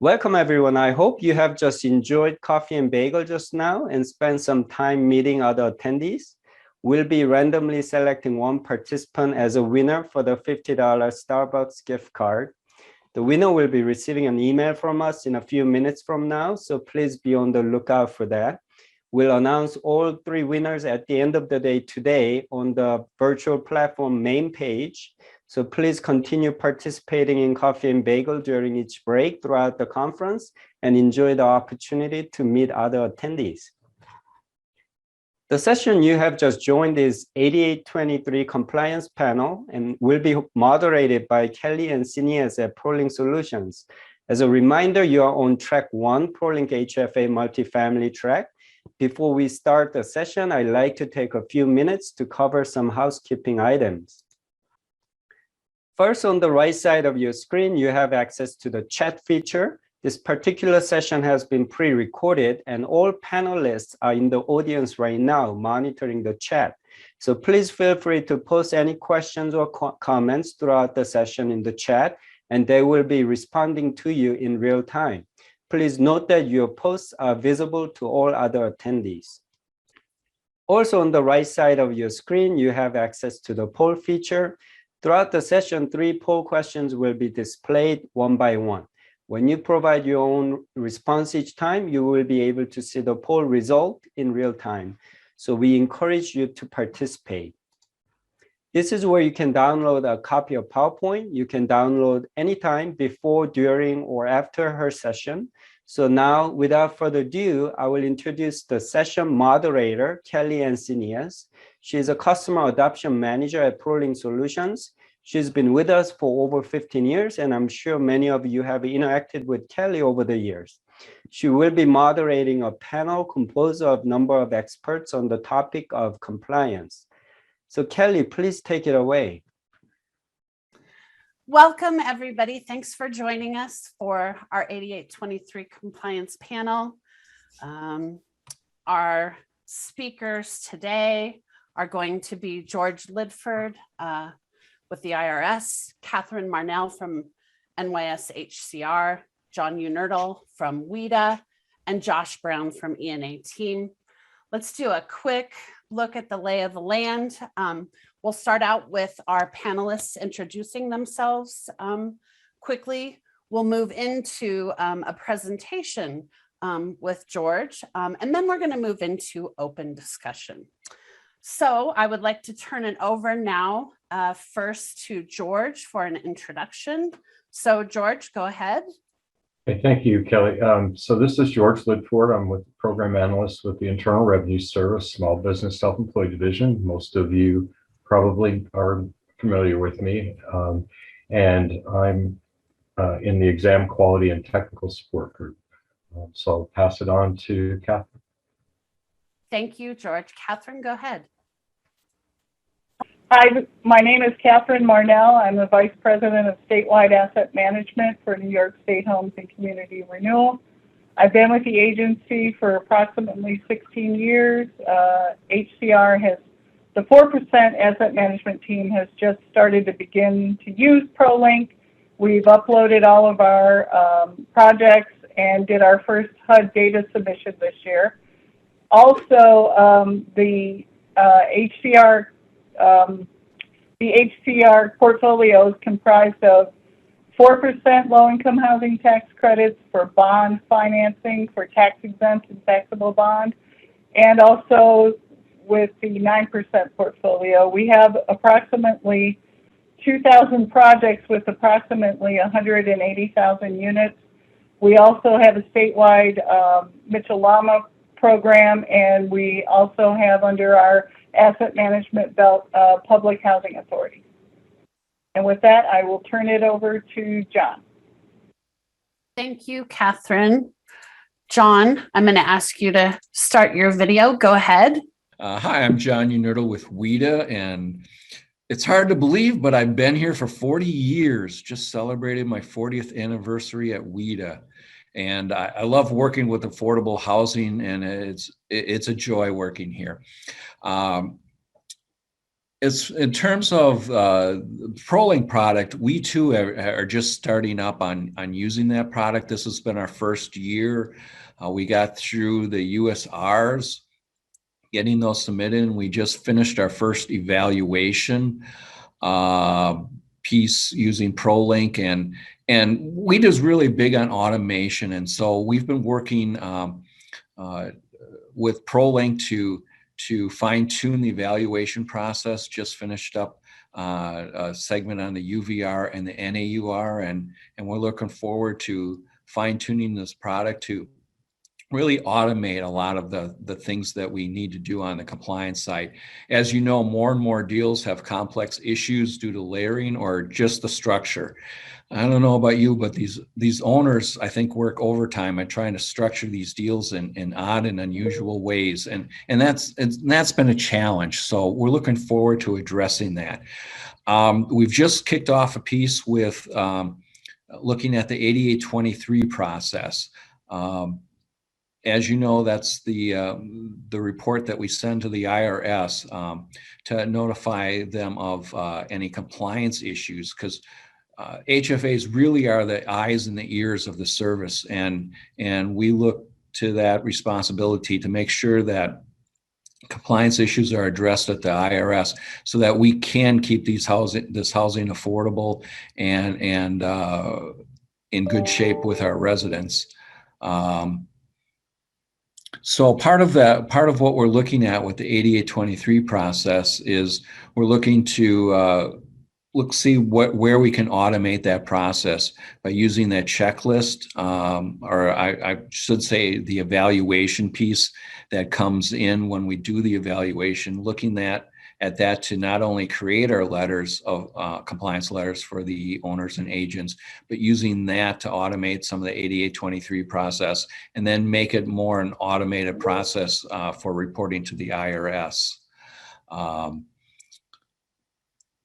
Welcome, everyone. I hope you have just enjoyed coffee and bagel just now and spent some time meeting other attendees. We'll be randomly selecting one participant as a winner for the $50 Starbucks gift card. The winner will be receiving an email from us in a few minutes from now, so please be on the lookout for that. We'll announce all three winners at the end of the day today on the virtual platform main page. So please continue participating in Coffee and Bagel during each break throughout the conference and enjoy the opportunity to meet other attendees. The session you have just joined is 8823 Compliance Panel and will be moderated by Kelly and Sinias at ProLink Solutions. As a reminder, you are on track 1, ProLink HFA multifamily track. Before we start the session, I'd like to take a few minutes to cover some housekeeping items. First, on the right side of your screen, you have access to the chat feature. This particular session has been pre-recorded and all panelists are in the audience right now monitoring the chat. So please feel free to post any questions or comments throughout the session in the chat, and they will be responding to you in real time. Please note that your posts are visible to all other attendees. Also on the right side of your screen, you have access to the poll feature. Throughout the session, 3 poll questions will be displayed one by one. When you provide your own response each time, you will be able to see the poll result in real time. So we encourage you to participate. This is where you can download a copy of PowerPoint. You can download anytime before, during, or after her session. So now, without further ado, I will introduce the session moderator, Kelly Encinias. She is a customer adoption manager at ProLink Solutions. She's been with us for over 15 years, and I'm sure many of you have interacted with Kelly over the years. She will be moderating a panel composed of a number of experts on the topic of compliance. So Kelly, please take it away. Welcome, everybody. Thanks for joining us for our 8823 compliance panel. Our speakers today are going to be George Lidford with the IRS, Catherine Marnell from NYSHCR, John Unertle from WIDA, and Josh Brown from ENA team. Let's do a quick look at the lay of the land. We'll start out with our panelists introducing themselves quickly. We'll move into a presentation with George, and then we're going to move into open discussion. So I would like to turn it over now first to George for an introduction. So George, go ahead. Okay, thank you, Kelly. So this is George Lidford. I'm with program analyst with the Internal Revenue Service, Small Business Self-Employed Division. Most of you probably are familiar with me. And I'm in the exam quality and technical support group. So I'll pass it on to Catherine. Thank you, George. Catherine, go ahead. Hi, my name is Catherine Marnell. I'm the Vice President of Statewide Asset Management for New York State Homes and Community Renewal. I've been with the agency for approximately 16 years. HCR has, the 4% asset management team has just started to begin to use ProLink. We've uploaded all of our projects and did our first HUD data submission this year. Also, the HCR portfolio is comprised of 4% low-income housing tax credits for bond financing for tax-exempt and taxable bond, and also with the 9% portfolio. We have approximately 2,000 projects with approximately 180,000 units. We also have a statewide Mitchell-Lama program, and we also have under our asset management belt public housing authority. And with that, I will turn it over to John. Thank you, Catherine. John, I'm going to ask you to start your video. Go ahead. Hi, I'm John Unertle with WIDA, and it's hard to believe, but I've been here for 40 years, just celebrated my 40th anniversary at WIDA. And I love working with affordable housing, and it's a joy working here. It's in terms of ProLink product, we too are just starting up on using that product. This has been our first year. We got through the USRs, getting those submitted, and we just finished our first evaluation piece using ProLink, and WEDA's really big on automation, and so we've been working with ProLink to fine tune the evaluation process. Just finished up a segment on the UVR and the NAUR, and we're looking forward to fine tuning this product to really automate a lot of the things that we need to do on the compliance side. As you know, more and more deals have complex issues due to layering or just the structure. I don't know about you, but these owners, I think, work overtime at trying to structure these deals in odd and unusual ways, and that's been a challenge. So we're looking forward to addressing that. We've just kicked off a piece with looking at the 8823 process. As you know, that's the report that we send to the IRS to notify them of any compliance issues, because HFAs really are the eyes and the ears of the service, and we look to that responsibility to make sure that compliance issues are addressed at the IRS so that we can keep this housing affordable and in good shape with our residents. So part of what we're looking at with the 8823 process is we're looking to see where we can automate that process by using that checklist, or I should say the evaluation piece that comes in when we do the evaluation, looking at that to not only create our letters of compliance letters for the owners and agents, but using that to automate some of the 8823 process and then make it more an automated process for reporting to the IRS.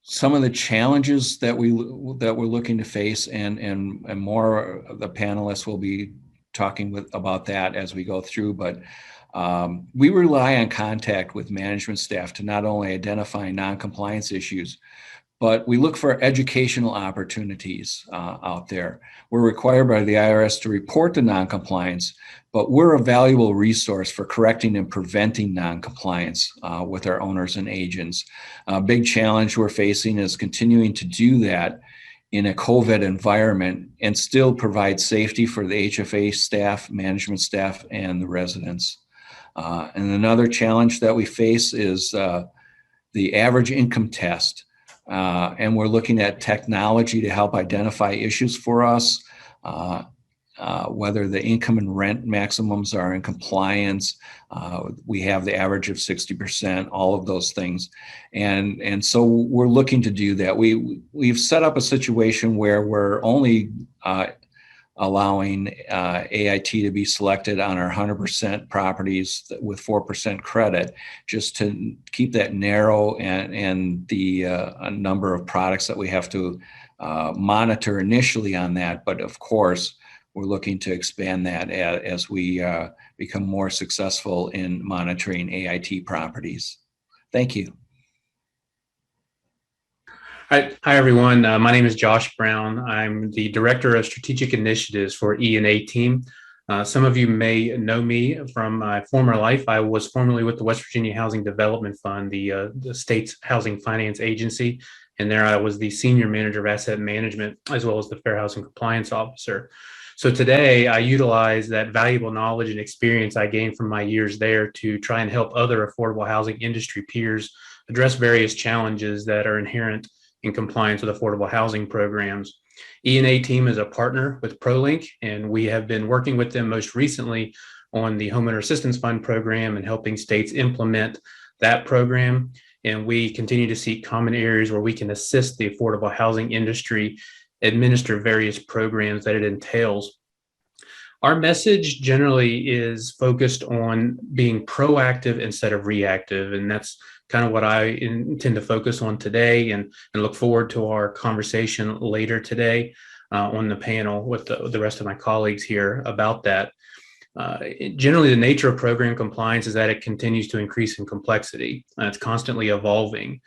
Some of the challenges that we're looking to face, and more of the panelists will be talking about that as we go through, but we rely on contact with management staff to not only identify non-compliance issues, but we look for educational opportunities out there. We're required by the IRS to report the non-compliance, but we're a valuable resource for correcting and preventing non-compliance with our owners and agents. A big challenge we're facing is continuing to do that in a COVID environment and still provide safety for the HFA staff, management staff, and the residents. And another challenge that we face is the average income test. And we're looking at technology to help identify issues for us, whether the income and rent maximums are in compliance. We have the average of 60%, all of those things. And so we're looking to do that. We've set up a situation where we're only allowing AIT to be selected on our 100% properties with 4% credit, just to keep that narrow, and the number of products that we have to monitor initially on that. But of course, we're looking to expand that as we become more successful in monitoring AIT properties. Thank you. Hi everyone. My name is Josh Brown. I'm the Director of Strategic Initiatives for E&A team. Some of you may know me from my former life. I was formerly with the West Virginia Housing Development Fund, the state's housing finance agency, and there I was the Senior Manager of Asset Management, as well as the Fair Housing Compliance Officer. So today I utilize that valuable knowledge and experience I gained from my years there to try and help other affordable housing industry peers address various challenges that are inherent in compliance with affordable housing programs. E&A team is a partner with ProLink, and we have been working with them most recently on the Homeowner Assistance Fund program and helping states implement that program. And we continue to seek common areas where we can assist the affordable housing industry administer various programs that it entails. Our message generally is focused on being proactive instead of reactive, and that's kind of what I intend to focus on today, and look forward to our conversation later today on the panel with the rest of my colleagues here about that. Generally, the nature of program compliance is that it continues to increase in complexity. It's constantly evolving.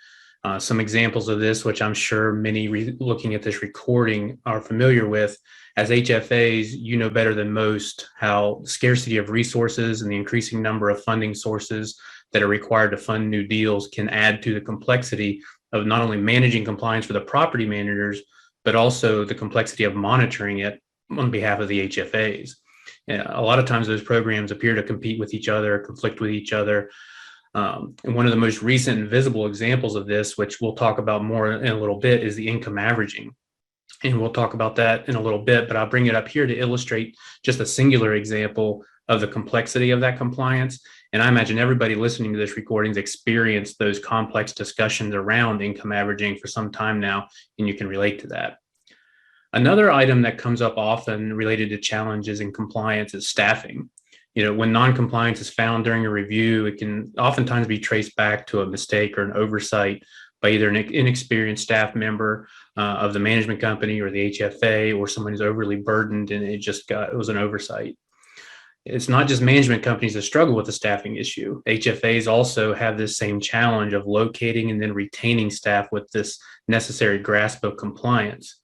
Some examples of this, which I'm sure many looking at this recording are familiar with, as HFAs, you know better than most how scarcity of resources and the increasing number of funding sources that are required to fund new deals can add to the complexity of not only managing compliance for the property managers, but also the complexity of monitoring it on behalf of the HFAs. A lot of times those programs appear to compete with each other, conflict with each other. And one of the most recent and visible examples of this, which we'll talk about more in a little bit, is the income averaging. And we'll talk about that in a little bit, but I'll bring it up here to illustrate just a singular example of the complexity of that compliance. And I imagine everybody listening to this recording's experienced those complex discussions around income averaging for some time now, and you can relate to that. Another item that comes up often related to challenges in compliance is staffing. When non-compliance is found during a review, it can oftentimes be traced back to a mistake or an oversight by either an inexperienced staff member of the management company or the HFA, or someone who's overly burdened and it was an oversight. It's not just management companies that struggle with the staffing issue. HFAs also have this same challenge of locating and then retaining staff with this necessary grasp of compliance.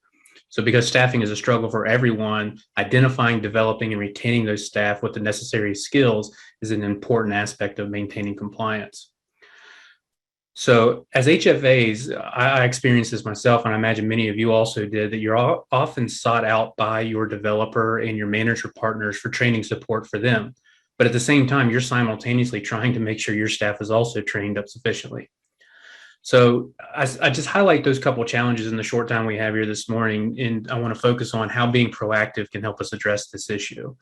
So because staffing is a struggle for everyone, identifying, developing, and retaining those staff with the necessary skills is an important aspect of maintaining compliance. So as HFAs, I experienced this myself, and I imagine many of you also did, that you're often sought out by your developer and your manager partners for training support for them. But at the same time, you're simultaneously trying to make sure your staff is also trained up sufficiently. So I just highlight those couple of challenges in the short time we have here this morning, and I want to focus on how being proactive can help us address this issue.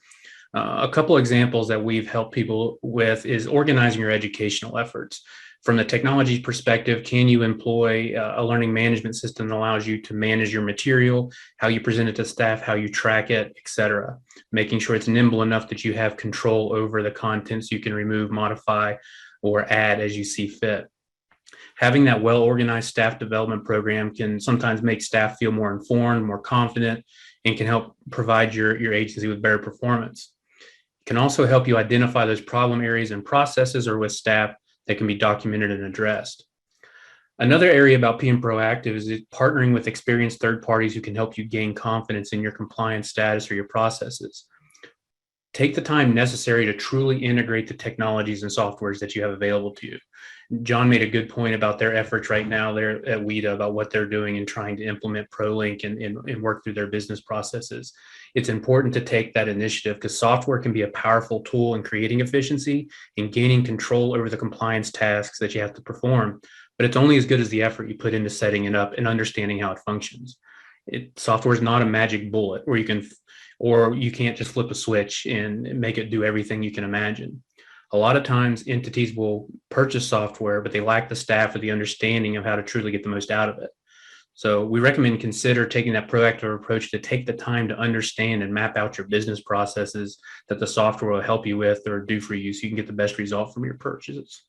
A couple examples that we've helped people with is organizing your educational efforts. From the technology perspective, can you employ a learning management system that allows you to manage your material, how you present it to staff, how you track it, et cetera, making sure it's nimble enough that you have control over the contents you can remove, modify, or add as you see fit. Having that well-organized staff development program can sometimes make staff feel more informed, more confident, and can help provide your agency with better performance. It can also help you identify those problem areas and processes or with staff that can be documented and addressed. Another area about being proactive is partnering with experienced third parties who can help you gain confidence in your compliance status or your processes. Take the time necessary to truly integrate the technologies and softwares that you have available to you. John made a good point about their efforts right now there at WIDA about what they're doing and trying to implement ProLink and work through their business processes. It's important to take that initiative because software can be a powerful tool in creating efficiency and gaining control over the compliance tasks that you have to perform. But it's only as good as the effort you put into setting it up and understanding how it functions. Software is not a magic bullet where you can't just flip a switch and make it do everything you can imagine. A lot of times entities will purchase software, but they lack the staff or the understanding of how to truly get the most out of it. So we recommend consider taking that proactive approach to take the time to understand and map out your business processes that the software will help you with or do for you so you can get the best result from your purchases.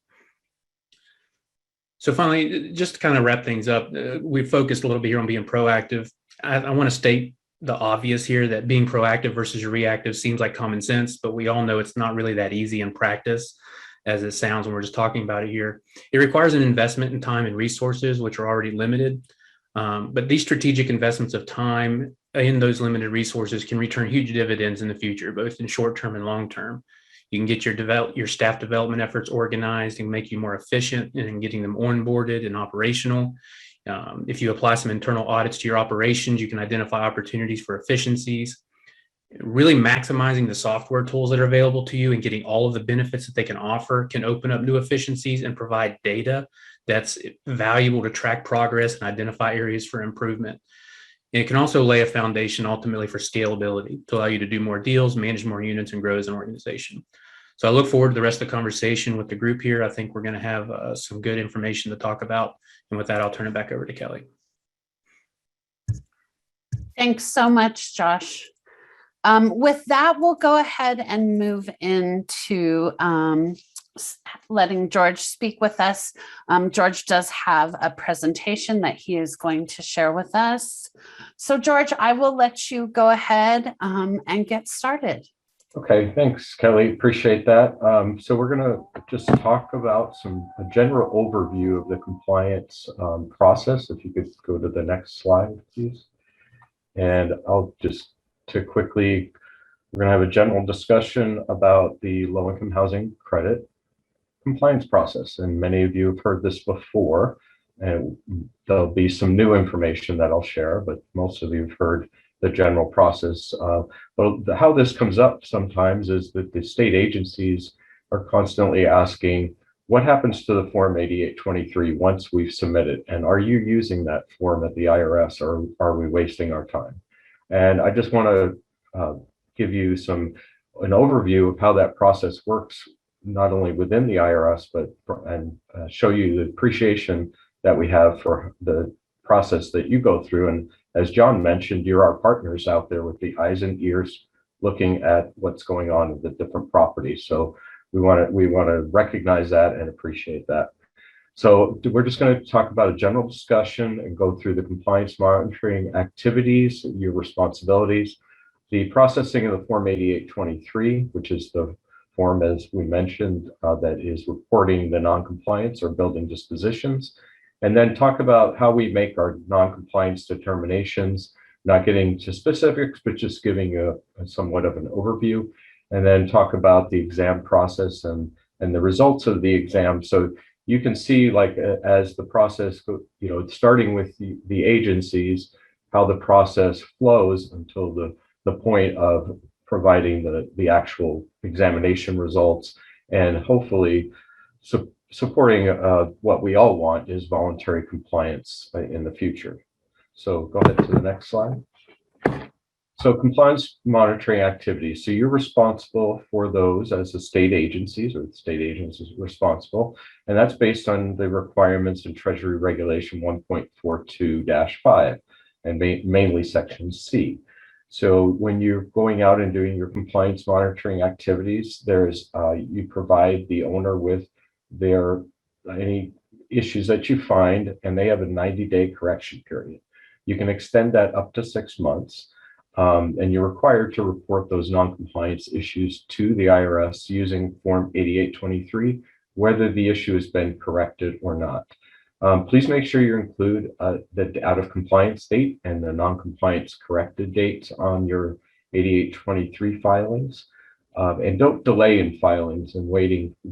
So finally, just to kind of wrap things up, we focused a little bit here on being proactive. I want to state the obvious here that being proactive versus reactive seems like common sense, but we all know it's not really that easy in practice as it sounds when we're just talking about it here. It requires an investment in time and resources, which are already limited. But these strategic investments of time in those limited resources can return huge dividends in the future, both in short term and long term. You can get your staff development efforts organized and make you more efficient in getting them onboarded and operational. If you apply some internal audits to your operations, you can identify opportunities for efficiencies. Really maximizing the software tools that are available to you and getting all of the benefits that they can offer can open up new efficiencies and provide data that's valuable to track progress and identify areas for improvement. And it can also lay a foundation ultimately for scalability to allow you to do more deals, manage more units, and grow as an organization. So I look forward to the rest of the conversation with the group here. I think we're going to have some good information to talk about. And with that, I'll turn it back over to Kelly. Thanks so much, Josh. With that, we'll go ahead and move into letting George speak with us. George does have a presentation that he is going to share with us. So George, I will let you go ahead and get started. Okay, thanks, Kelly. Appreciate that. So we're going to just talk about a general overview of the compliance process. If you could go to the next slide, please. And I'll just to quickly, we're going to have a general discussion about the low-income housing credit compliance process. And many of you have heard this before, and there'll be some new information that I'll share, but most of you have heard the general process. But how this comes up sometimes is that the state agencies are constantly asking, what happens to the Form 8823 once we've submitted? And are you using that form at the IRS, or are we wasting our time? And I just want to give you an overview of how that process works, not only within the IRS, but show you the appreciation that we have for the process that you go through. And as John mentioned, you're our partners out there with the eyes and ears looking at what's going on with the different properties. So we want to recognize that and appreciate that. So we're just going to talk about a general discussion and go through the compliance monitoring activities, your responsibilities, the processing of the Form 8823, which is the form, as we mentioned, that is reporting the non-compliance or building dispositions, and then talk about how we make our non-compliance determinations, not getting to specifics, but just giving you somewhat of an overview, and then talk about the exam process and the results of the exam. So you can see, like, as the process, starting with the agencies, how the process flows until the point of providing the actual examination results, and hopefully supporting what we all want is voluntary compliance in the future. So go ahead to the next slide. So compliance monitoring activities. So you're responsible for those as the state agencies, or the state agencies responsible. And that's based on the requirements in Treasury Regulation 1.42-5 and mainly Section C. So when you're going out and doing your compliance monitoring activities, you provide the owner with any issues that you find, and they have a 90-day correction period. You can extend that up to 6 months. And you're required to report those non-compliance issues to the IRS using Form 8823, whether the issue has been corrected or not. Please make sure you include the out of compliance date and the non-compliance corrected dates on your 8823 filings. And don't delay in filings and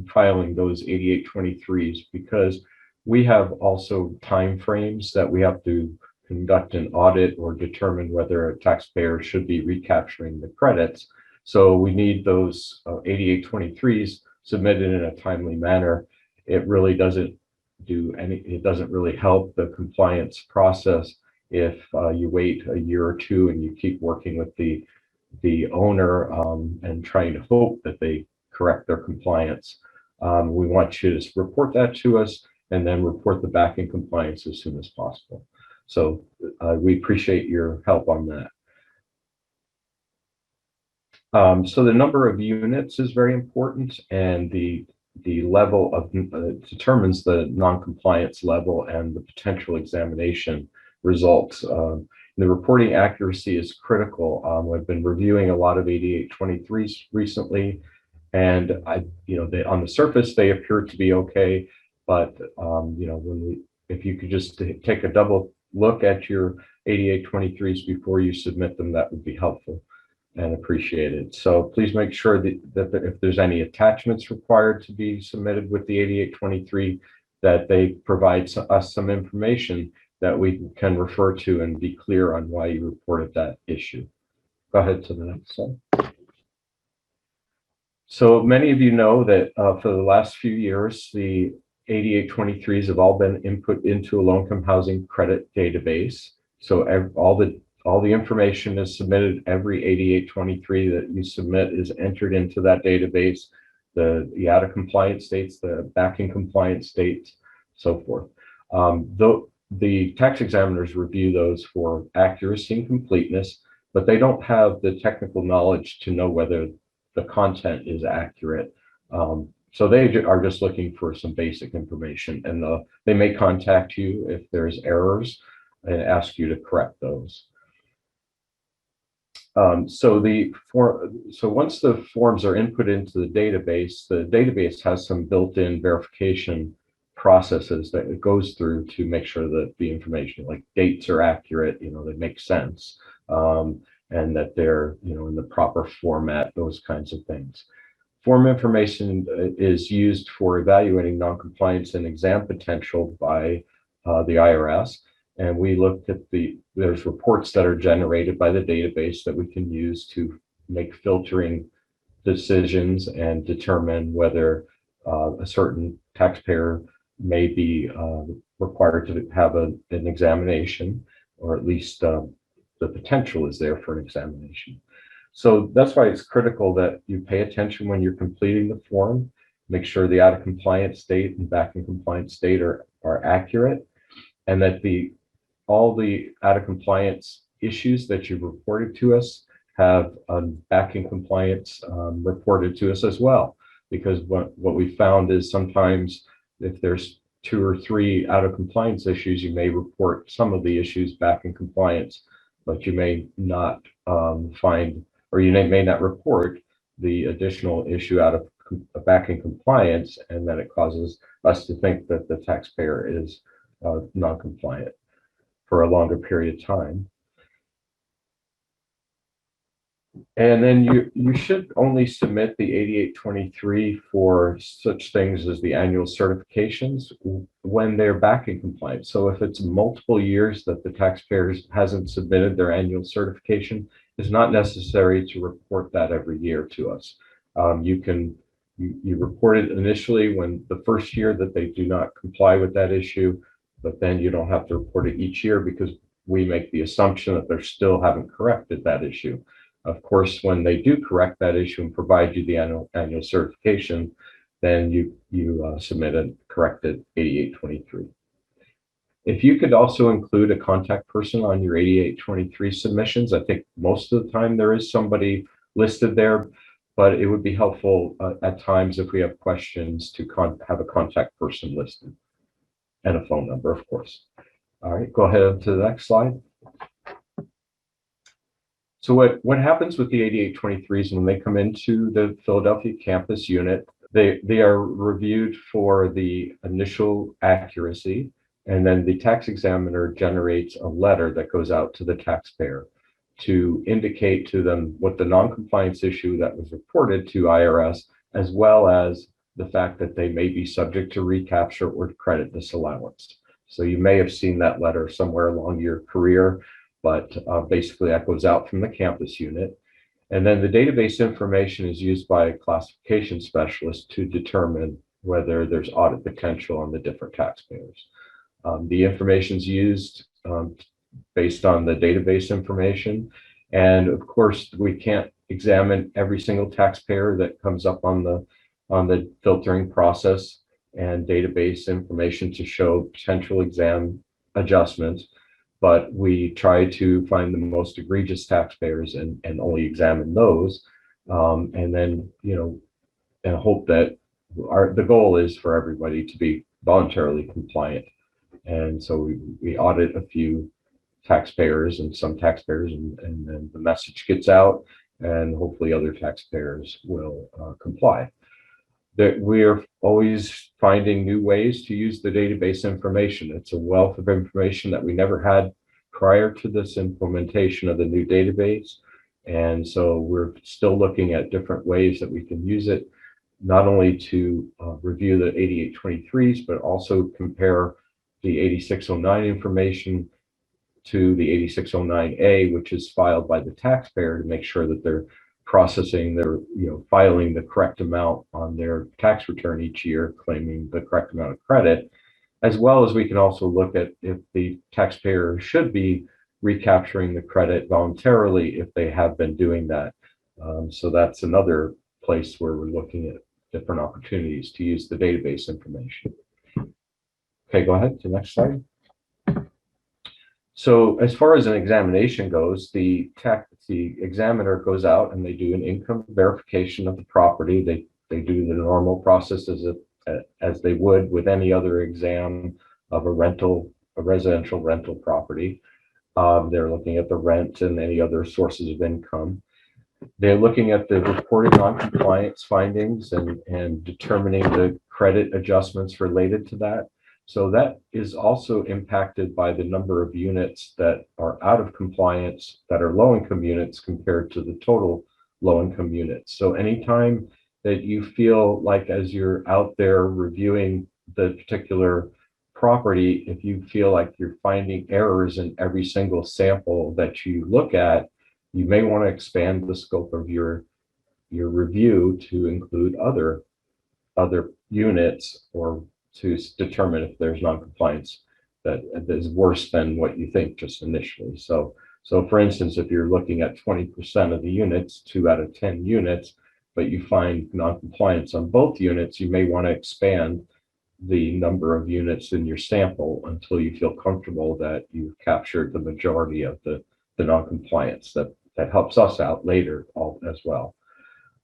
filing those 8823s, because we have also time frames that we have to conduct an audit or determine whether a taxpayer should be recapturing the credits. So we need those 8823s submitted in a timely manner. It really doesn't really help the compliance process if you wait a year or two and you keep working with the owner and trying to hope that they correct their compliance. We want you to report that to us and then report the back in compliance as soon as possible. So we appreciate your help on that. So the number of units is very important, and the level of determines the non-compliance level and the potential examination results. The reporting accuracy is critical. I've been reviewing a lot of 8823s recently, and on the surface they appear to be okay, but if you could just take a double look at your 8823s before you submit them, that would be helpful and appreciated. So please make sure that if there's any attachments required to be submitted with the 8823, that they provide us some information that we can refer to and be clear on why you reported that issue. Go ahead to the next slide. So many of you know that for the last few years, the 8823s have all been input into a low-income housing credit database. So all the information is submitted. Every 8823 that you submit is entered into that database. The out of compliance states, the back in compliance states, so forth. The tax examiners review those for accuracy and completeness, but they don't have the technical knowledge to know whether the content is accurate. So they are just looking for some basic information, and they may contact you if there's errors and ask you to correct those. So once the forms are input into the database has some built-in verification processes that it goes through to make sure that the information, like dates, are accurate, they make sense, and that they're, in the proper format, those kinds of things. Form information is used for evaluating noncompliance and exam potential by the IRS. And we looked at there's reports that are generated by the database that we can use to make filtering decisions and determine whether a certain taxpayer may be required to have an examination, or at least the potential is there for an examination. So that's why it's critical that you pay attention when you're completing the form, make sure the out of compliance date and back in compliance date are accurate, and that all the out of compliance issues that you've reported to us have back in compliance reported to us as well. Because what we found is sometimes if there's 2 or 3 out of compliance issues, you may report some of the issues back in compliance, but you may not find, or you may not report the additional issue out of back in compliance, and then it causes us to think that the taxpayer is non-compliant for a longer period of time. And then you should only submit the 8823 for such things as the annual certifications when they're back in compliance. So if it's multiple years that the taxpayer hasn't submitted their annual certification, it's not necessary to report that every year to us. You report it initially when the first year that they do not comply with that issue, but then you don't have to report it each year because we make the assumption that they still haven't corrected that issue. Of course, when they do correct that issue and provide you the annual certification, then you submit a corrected 8823. If you could also include a contact person on your 8823 submissions, I think most of the time there is somebody listed there, but it would be helpful at times if we have questions to have a contact person listed, and a phone number, of course. All right, go ahead to the next slide. So what happens with the 8823s when they come into the Philadelphia campus unit, they are reviewed for the initial accuracy, and then the tax examiner generates a letter that goes out to the taxpayer to indicate to them what the non-compliance issue that was reported to IRS, as well as the fact that they may be subject to recapture or credit disallowance. So you may have seen that letter somewhere along your career, but basically that goes out from the campus unit. And then the database information is used by a classification specialist to determine whether there's audit potential on the different taxpayers. The information is used based on the database information. And of course, we can't examine every single taxpayer that comes up on the filtering process and database information to show potential exam adjustments. But we try to find the most egregious taxpayers and only examine those, and then and hope that the goal is for everybody to be voluntarily compliant. And so we audit a few taxpayers and some taxpayers, and then the message gets out, and hopefully other taxpayers will comply. That we're always finding new ways to use the database information. It's a wealth of information that we never had prior to this implementation of the new database. And so we're still looking at different ways that we can use it, not only to review the 8823s, but also compare the 8609 information to the 8609A, which is filed by the taxpayer, to make sure that they're processing their, filing the correct amount on their tax return each year, claiming the correct amount of credit, as well as we can also look at if the taxpayer should be recapturing the credit voluntarily if they have been doing that. So that's another place where we're looking at different opportunities to use the database information. Okay, go ahead to the next slide. So as far as an examination goes, the examiner goes out and they do an income verification of the property. They do the normal process as they would with any other exam of a residential rental property. They're looking at the rent and any other sources of income. They're looking at the reported non-compliance findings and determining the credit adjustments related to that. So that is also impacted by the number of units that are out of compliance that are low-income units compared to the total low-income units. So anytime that you feel like as you're out there reviewing the particular property, if you feel like you're finding errors in every single sample that you look at, you may want to expand the scope of your review to include other units, or to determine if there's non-compliance that is worse than what you think just initially. So for instance, if you're looking at 20% of the units, 2 out of 10 units, but you find non-compliance on both units, you may want to expand the number of units in your sample until you feel comfortable that you've captured the majority of the non-compliance. That helps us out later as well.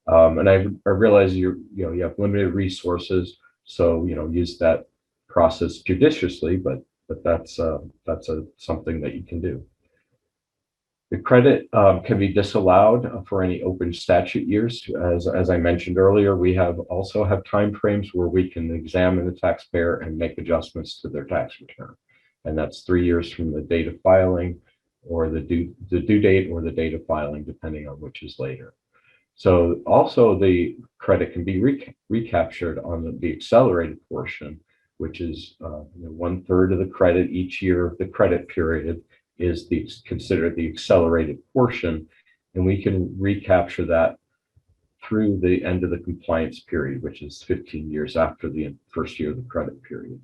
And I realize you have limited resources, so use that process judiciously, but that's something that you can do. The credit can be disallowed for any open statute years. As I mentioned earlier, we also have timeframes where we can examine the taxpayer and make adjustments to their tax return. And that's 3 years from the date of filing, or the due date, or the date of filing, depending on which is later. So also the credit can be recaptured on the accelerated portion, which is 1/3 of the credit each year of the credit period is considered the accelerated portion, and we can recapture that through the end of the compliance period, which is 15 years after the first year of the credit period.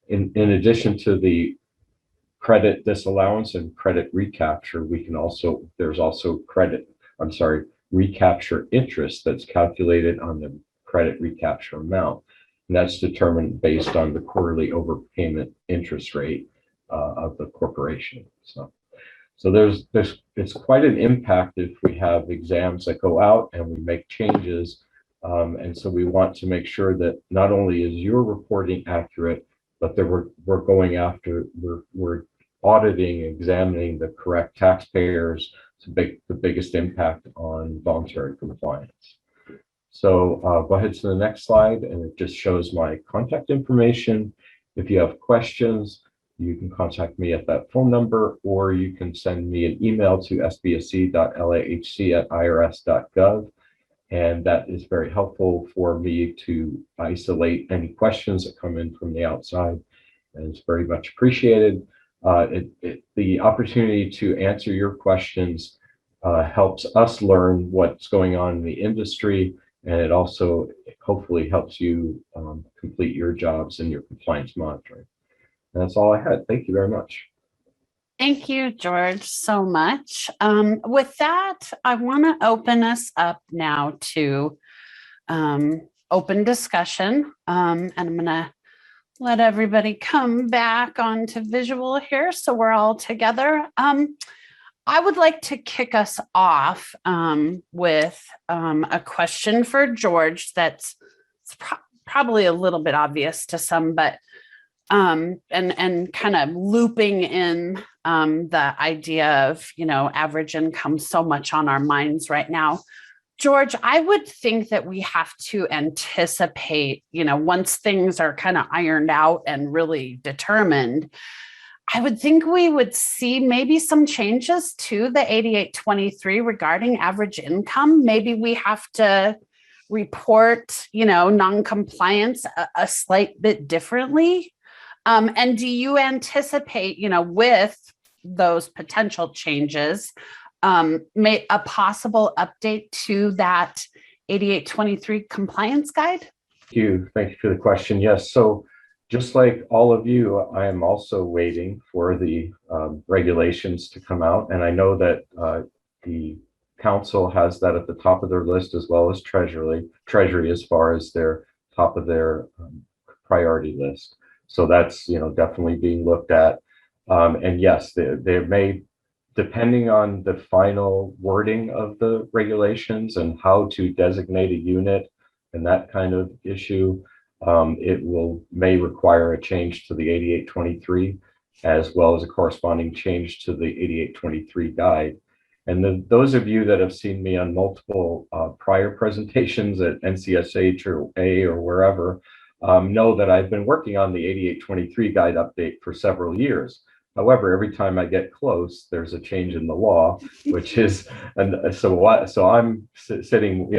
In addition to the credit disallowance and credit recapture, there's also recapture interest that's calculated on the credit recapture amount, and that's determined based on the quarterly overpayment interest rate of the corporation. So it's quite an impact if we have exams that go out and we make changes, and so we want to make sure that not only is your reporting accurate, but that we're auditing, examining the correct taxpayers to make the biggest impact on voluntary compliance. So go ahead to the next slide, and it just shows my contact information. If you have questions, you can contact me at that phone number, or you can send me an email to sbsc.lahc@irs.gov. And that is very helpful for me to isolate any questions that come in from the outside, and it's very much appreciated. The opportunity to answer your questions helps us learn what's going on in the industry, and it also hopefully helps you complete your jobs and your compliance monitoring. And that's all I had. Thank you very much. Thank you, George, so much. With that, I want to open us up now to open discussion. And I'm going to let everybody come back onto visual here so we're all together. I would like to kick us off with a question for George that's probably a little bit obvious to some, but and kind of looping in the idea of, average income so much on our minds right now. George, I would think that we have to anticipate, once things are kind of ironed out and really determined, I would think we would see maybe some changes to the 8823 regarding average income. Maybe we have to report, non-compliance a slight bit differently. And do you anticipate, with those potential changes, a possible update to that 8823 compliance guide? Thank you for the question. Yes. So just like all of you, I am also waiting for the regulations to come out. And I know that the council has that at the top of their list, as well as Treasury as far as their top of their priority list. So that's, definitely being looked at. And yes, they may, depending on the final wording of the regulations and how to designate a unit and that kind of issue, it may require a change to the 8823. as well as a corresponding change to the 8823 guide. And those of you that have seen me on multiple prior presentations at NCSH or A or wherever know that I've been working on the 8823 guide update for several years. However, every time I get close, there's a change in the law, which is, and so I'm sitting,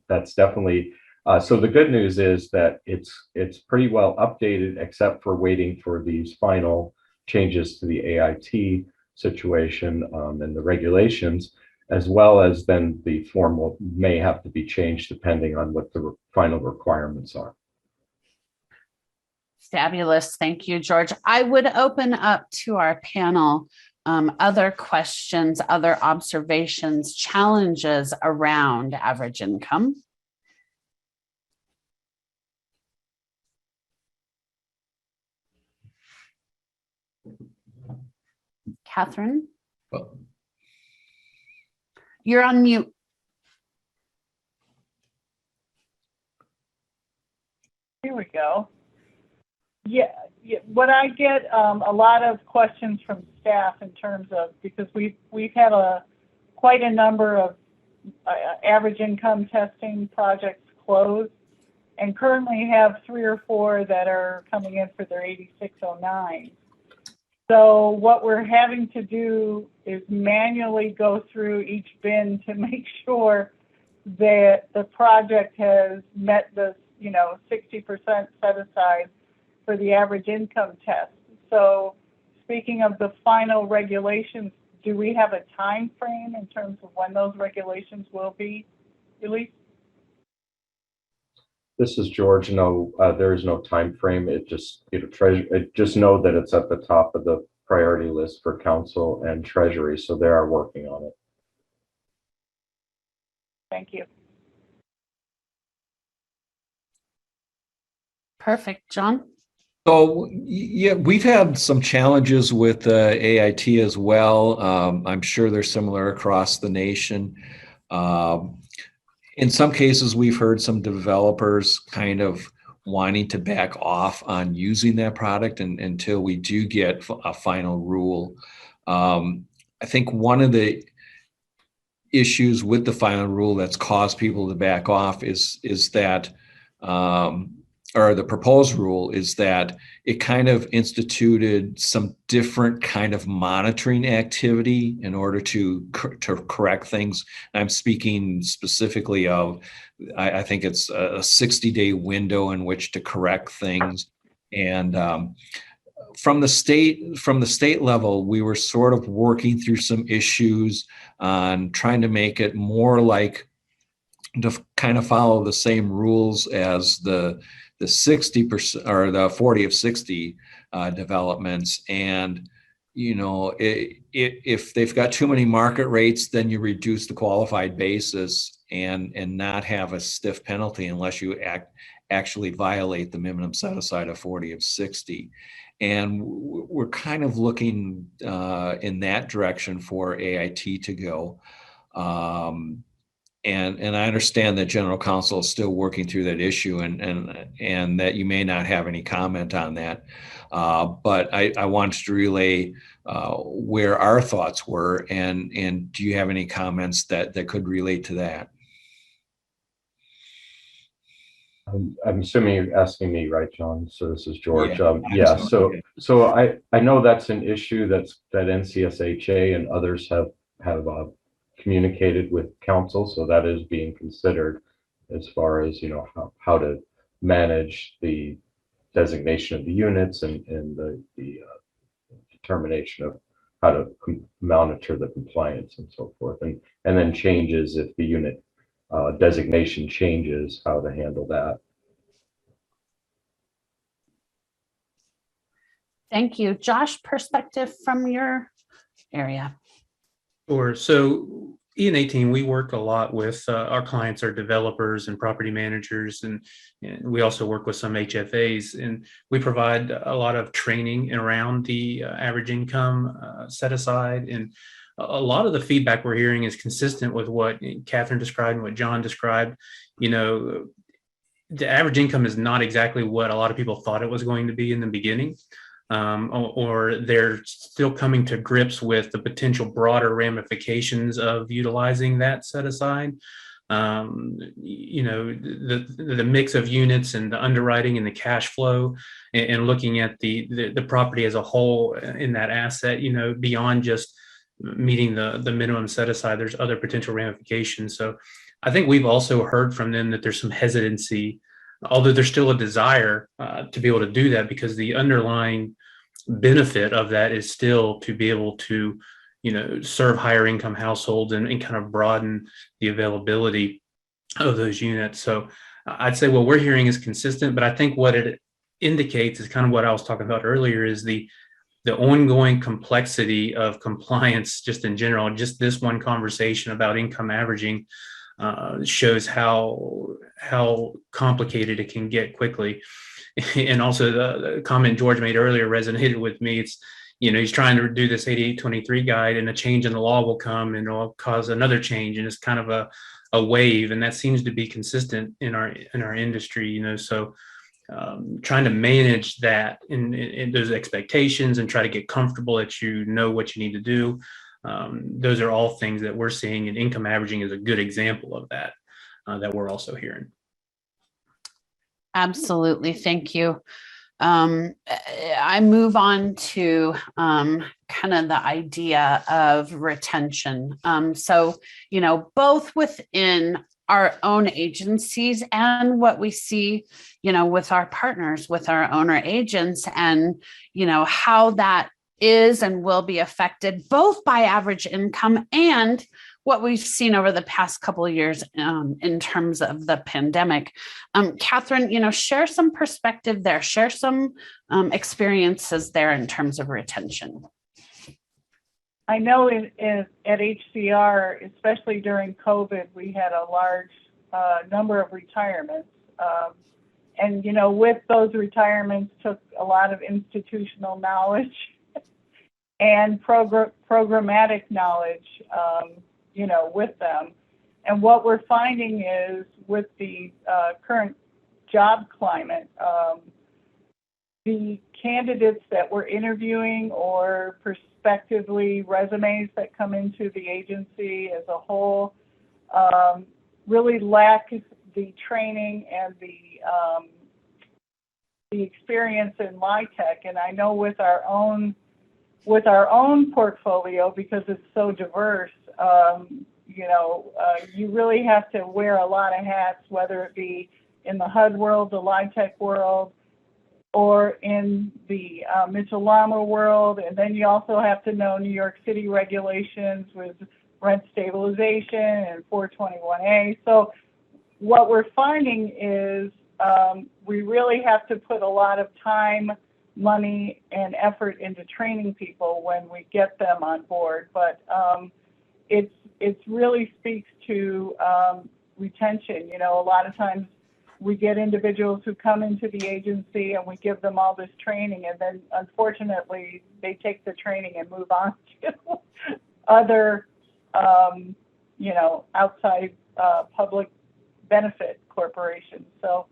that's definitely, so the good news is that it's pretty well updated, except for waiting for these final changes to the AIT situation and the regulations, as well as then the form may have to be changed depending on what the final requirements are. Fabulous. Thank you, George. I would open up to our panel other questions, other observations, challenges around average income. Catherine, you're on mute. Here we go. Yeah, what I get a lot of questions from staff in terms of, because we've had quite a number of average income testing projects closed, and currently have 3 or 4 that are coming in for their 8609. So what we're having to do is manually go through each bin to make sure that the project has met the 60% set aside for the average income test. So speaking of the final regulations, do we have a time frame in terms of when those regulations will be released? This is George. No, there is no time frame. It just, just know that it's at the top of the priority list for council and treasury. So they are working on it. Thank you. Perfect. John? So yeah, we've had some challenges with AIT as well. I'm sure they're similar across the nation. In some cases, we've heard some developers kind of wanting to back off on using that product until we do get a final rule. I think one of the issues with the final rule that's caused people to back off is that or the proposed rule is that it kind of instituted some different kind of monitoring activity in order to correct things. I'm speaking specifically of, I think it's a 60-day window in which to correct things. And from the state level, we were sort of working through some issues on trying to make it more like, to kind of follow the same rules as the 60% or the 40 of 60 developments. And, if they've got too many market rates, then you reduce the qualified basis and not have a stiff penalty unless you actually violate the minimum set aside of 40 of 60. And we're kind of looking in that direction for AIT to go. And I understand that General Counsel is still working through that issue, and that you may not have any comment on that. But I wanted to relay where our thoughts were, and do you have any comments that could relate to that? I'm assuming you're asking me, right, John? So this is George. Yeah. So I know that's an issue that NCSHA and others have communicated with council, so that is being considered as far as how to manage the designation of the units and the determination of how to monitor the compliance and so forth, and then changes if the unit designation changes, how to handle that. Thank you. Josh, perspective from your area. Sure. So E&18, we work a lot with our clients are developers and property managers, and we also work with some HFAs, and we provide a lot of training around the average income set aside. And a lot of the feedback we're hearing is consistent with what Catherine described and what John described. The average income is not exactly what a lot of people thought it was going to be in the beginning. or they're still coming to grips with the potential broader ramifications of utilizing that set aside. You know, the mix of units and the underwriting and the cash flow, and looking at the property as a whole in that asset, you know, beyond just meeting the minimum set aside, there's other potential ramifications. So I think we've also heard from them that there's some hesitancy, although there's still a desire to be able to do that, because the underlying benefit of that is still to be able to, you know, serve higher income households and kind of broaden the availability of those units. So I'd say what we're hearing is consistent, but I think what it indicates is kind of what I was talking about earlier, is the ongoing complexity of compliance just in general. Just this one conversation about income averaging shows how complicated it can get quickly. And also the comment George made earlier resonated with me. It's, you know, he's trying to do this 8823 guide, and a change in the law will come and it'll cause another change. And it's kind of a wave. And that seems to be consistent in our industry, you know, so trying to manage that in those expectations and try to get comfortable that you know what you need to do. Those are all things that we're seeing, and income averaging is a good example of that, that we're also hearing. Absolutely. Thank you. I move on to kind of the idea of retention. So, you know, both within our own agencies and what we see, you know, with our partners, with our owner agents, and, you know, how that is and will be affected both by average income and what we've seen over the past couple of years in terms of the pandemic. Catherine, you know, share some perspective there, share some experiences there in terms of retention. I know at HCR, especially during COVID, we had a large number of retirements. And, you know, with those retirements took a lot of institutional knowledge and programmatic knowledge, you know, with them. And what we're finding is with the current job climate, the candidates that we're interviewing, or prospectively resumes that come into the agency as a whole, really lack the training and the experience in LIHTC. And I know with our own portfolio, because it's so diverse, you know, you really have to wear a lot of hats, whether it be in the HUD world, the LIHTC world, or in the Mitchell-Lama world. And then you also have to know New York City regulations with rent stabilization and 421A. So what we're finding is we really have to put a lot of time, money, and effort into training people when we get them on board. But it really speaks to retention. You know, a lot of times we get individuals who come into the agency and we give them all this training, and then unfortunately they take the training and move on to other, you know, outside public benefit corporations. So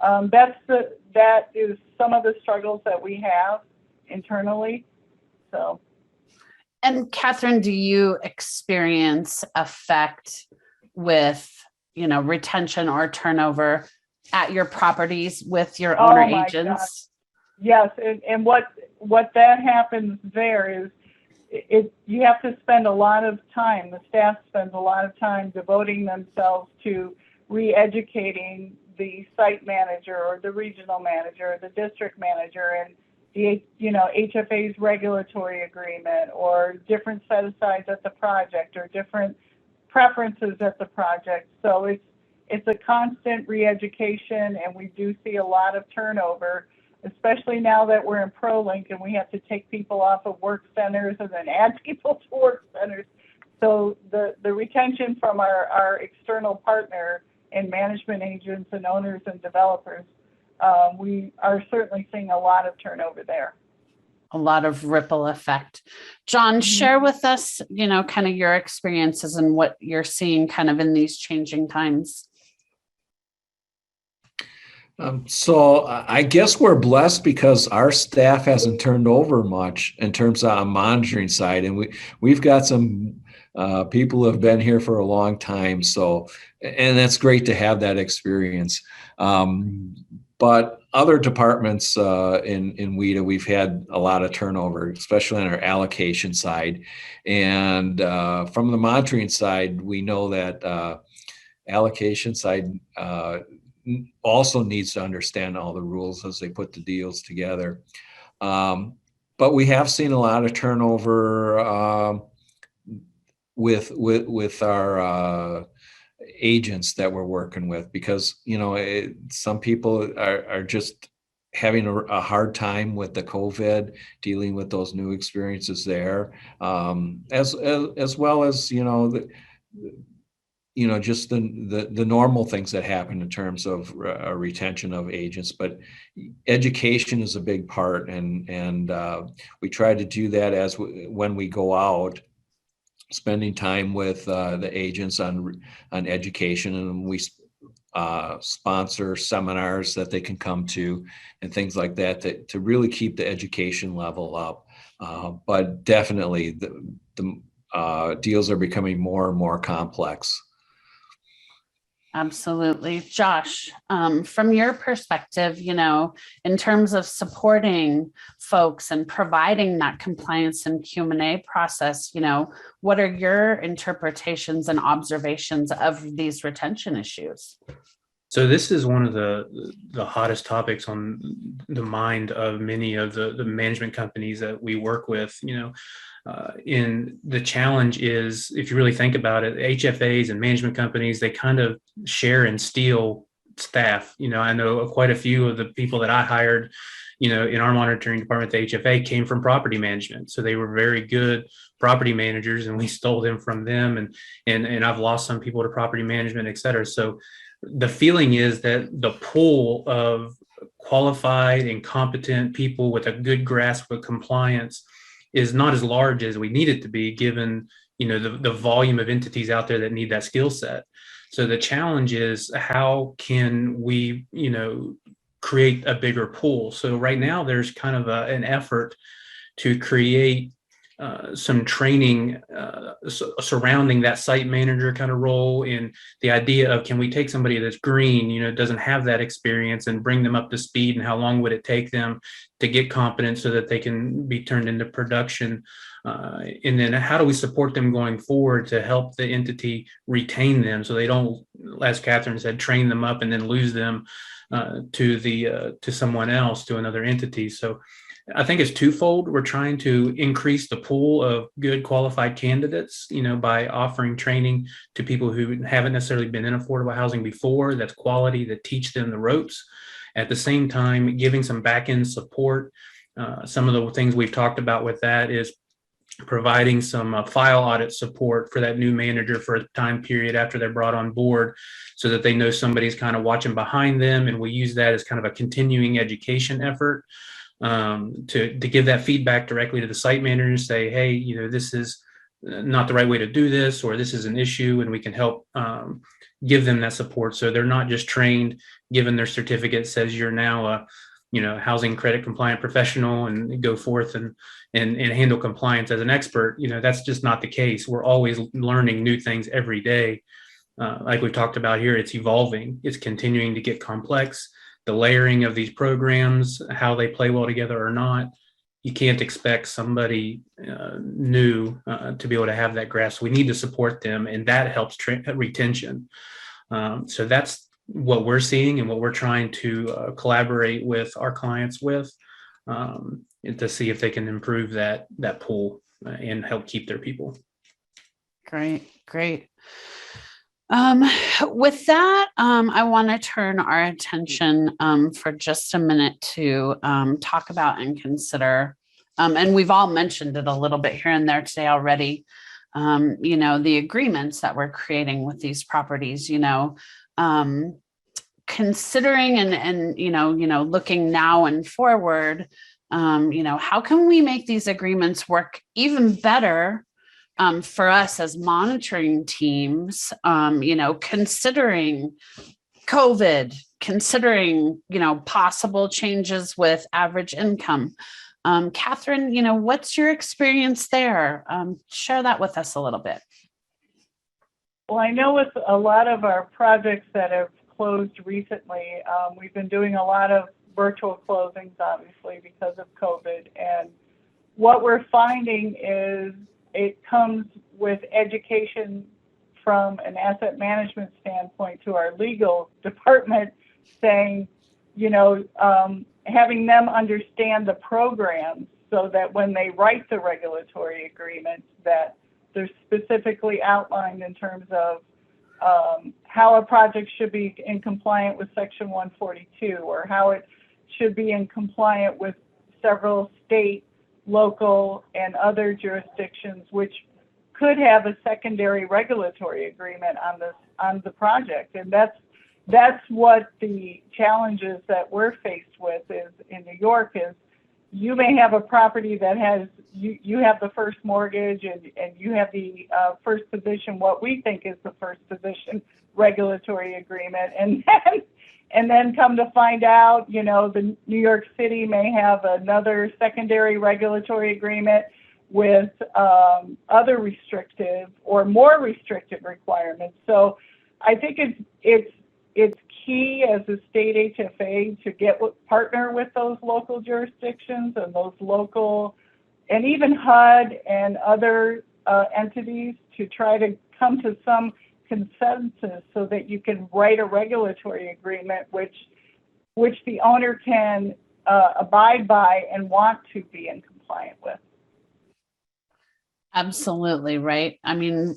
that is some of the struggles that we have internally. So. And Catherine, do you experience effect with, you know, retention or turnover at your properties with your owner agents? Yes, and what that happens there is you have to spend a lot of time, the staff spends a lot of time devoting themselves to re-educating the site manager or the regional manager or the district manager, and the, you know, HFA's regulatory agreement, or different set-asides at the project, or different preferences at the project. So it's a constant re-education, and we do see a lot of turnover, especially now that we're in ProLink and we have to take people off of work centers and then add people to work centers. So the retention from our external partner and management agents and owners and developers, we are certainly seeing a lot of turnover there. A lot of ripple effect. John, share with us, you know, kind of your experiences and what you're seeing kind of in these changing times. So I guess we're blessed because our staff hasn't turned over much in terms of our monitoring side, and we've got some people who have been here for a long time. So, and that's great to have that experience. But other departments in WIDA, we've had a lot of turnover, especially on our allocation side. And from the monitoring side, we know that allocation side also needs to understand all the rules as they put the deals together. But we have seen a lot of turnover with our agents that we're working with, because some people are just having a hard time with the COVID, dealing with those new experiences there, as well as just the normal things that happen in terms of retention of agents. But education is a big part, and we try to do that when we go out, spending time with the agents on education, and we sponsor seminars that they can come to and things like that to really keep the education level up. But definitely the deals are becoming more and more complex. Absolutely. Josh, from your perspective, in terms of supporting folks and providing that compliance and Q&A process, what are your interpretations and observations of these retention issues? So this is one of the hottest topics on the mind of many of the management companies that we work with. In the challenge is, if you really think about it, HFAs and management companies, they kind of share and steal staff. I know quite a few of the people that I hired, in our monitoring department, the HFA, came from property management. So they were very good property managers, and we stole them from them. And I've lost some people to property management, et cetera. So the feeling is that the pool of qualified and competent people with a good grasp of compliance is not as large as we need it to be, given the volume of entities out there that need that skill set. So the challenge is, how can we create a bigger pool? So right now there's kind of an effort to create some training surrounding that site manager kind of role, in the idea of, can we take somebody that's green, doesn't have that experience, and bring them up to speed, and how long would it take them to get competent so that they can be turned into production? And then how do we support them going forward to help the entity retain them, so they don't, as Catherine said, train them up and then lose them to someone else, to another entity. So I think it's twofold. We're trying to increase the pool of good qualified candidates, by offering training to people who haven't necessarily been in affordable housing before, that's quality, that teach them the ropes. At the same time, giving some back-end support. Some of the things we've talked about with that is providing some file audit support for that new manager for a time period after they're brought on board, so that they know somebody's kind of watching behind them. And we use that as kind of a continuing education effort. To give that feedback directly to the site manager and say, hey, this is not the right way to do this, or this is an issue, and we can help give them that support. So they're not just trained, given their certificate says you're now a housing credit compliant professional and go forth and handle compliance as an expert. That's just not the case. We're always learning new things every day. Like we've talked about here, it's evolving, it's continuing to get complex. The layering of these programs, how they play well together or not, you can't expect somebody new to be able to have that grasp. We need to support them, and that helps retention. So that's what we're seeing, and what we're trying to collaborate with our clients with, to see if they can improve that pool and help keep their people. Great. With that, I want to turn our attention for just a minute to talk about and consider, and we've all mentioned it a little bit here and there today already, the agreements that we're creating with these properties, considering and looking now and forward, how can we make these agreements work even better for us as monitoring teams, considering COVID, considering, possible changes with average income. Catherine, what's your experience there? Share that with us a little bit. Well, I know with a lot of our projects that have closed recently, we've been doing a lot of virtual closings, obviously, because of COVID. And what we're finding is it comes with education from an asset management standpoint to our legal department, saying, having them understand the programs so that when they write the regulatory agreements, that they're specifically outlined in terms of how a project should be in compliant with Section 142, or how it should be in compliant with several state, local, and other jurisdictions, which could have a secondary regulatory agreement on the project. And that's what the challenges that we're faced with is in New York is you may have a property that has, you have the first mortgage and you have the first position, what we think is the first position regulatory agreement. And then come to find out, the New York City may have another secondary regulatory agreement with other restrictive or more restrictive requirements. So I think it's key as a state HFA to partner with those local jurisdictions and those local, and even HUD and other entities to try to come to some consensus so that you can write a regulatory agreement which the owner can abide by and want to be in compliant with. Absolutely right. I mean,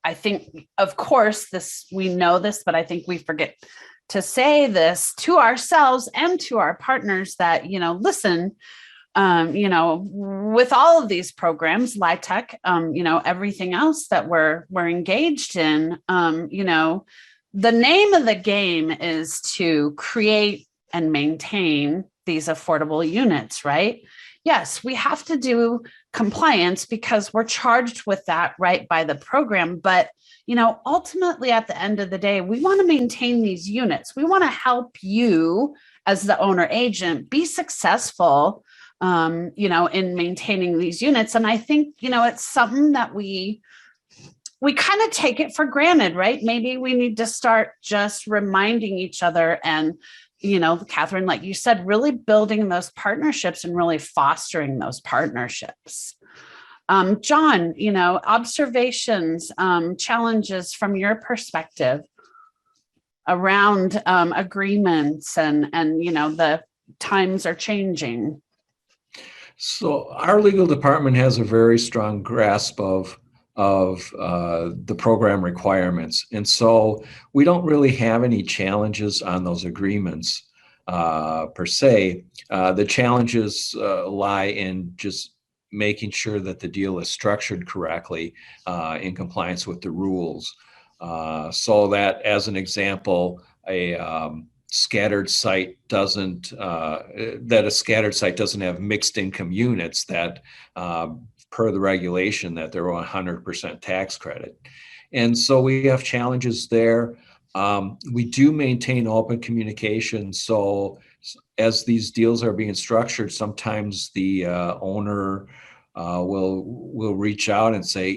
I think, of course, we know this, but I think we forget to say this to ourselves and to our partners that, listen, with all of these programs, LIHTC, everything else that we're engaged in, the name of the game is to create and maintain these affordable units, right? Yes, we have to do compliance because we're charged with that right by the program. But, ultimately at the end of the day, we want to maintain these units. We want to help you as the owner agent be successful, in maintaining these units. And I think, it's something that we kind of take it for granted, right? Maybe we need to start just reminding each other and, Catherine, like you said, really building those partnerships and really fostering those partnerships. John, observations, challenges from your perspective around agreements and the times are changing. So our legal department has a very strong grasp of the program requirements. And so we don't really have any challenges on those agreements per se. The challenges lie in just making sure that the deal is structured correctly in compliance with the rules. So that, as an example, a scattered site doesn't have mixed income units that per the regulation that they're 100% tax credit. And so we have challenges there. We do maintain open communication. So as these deals are being structured, sometimes the owner will reach out and say,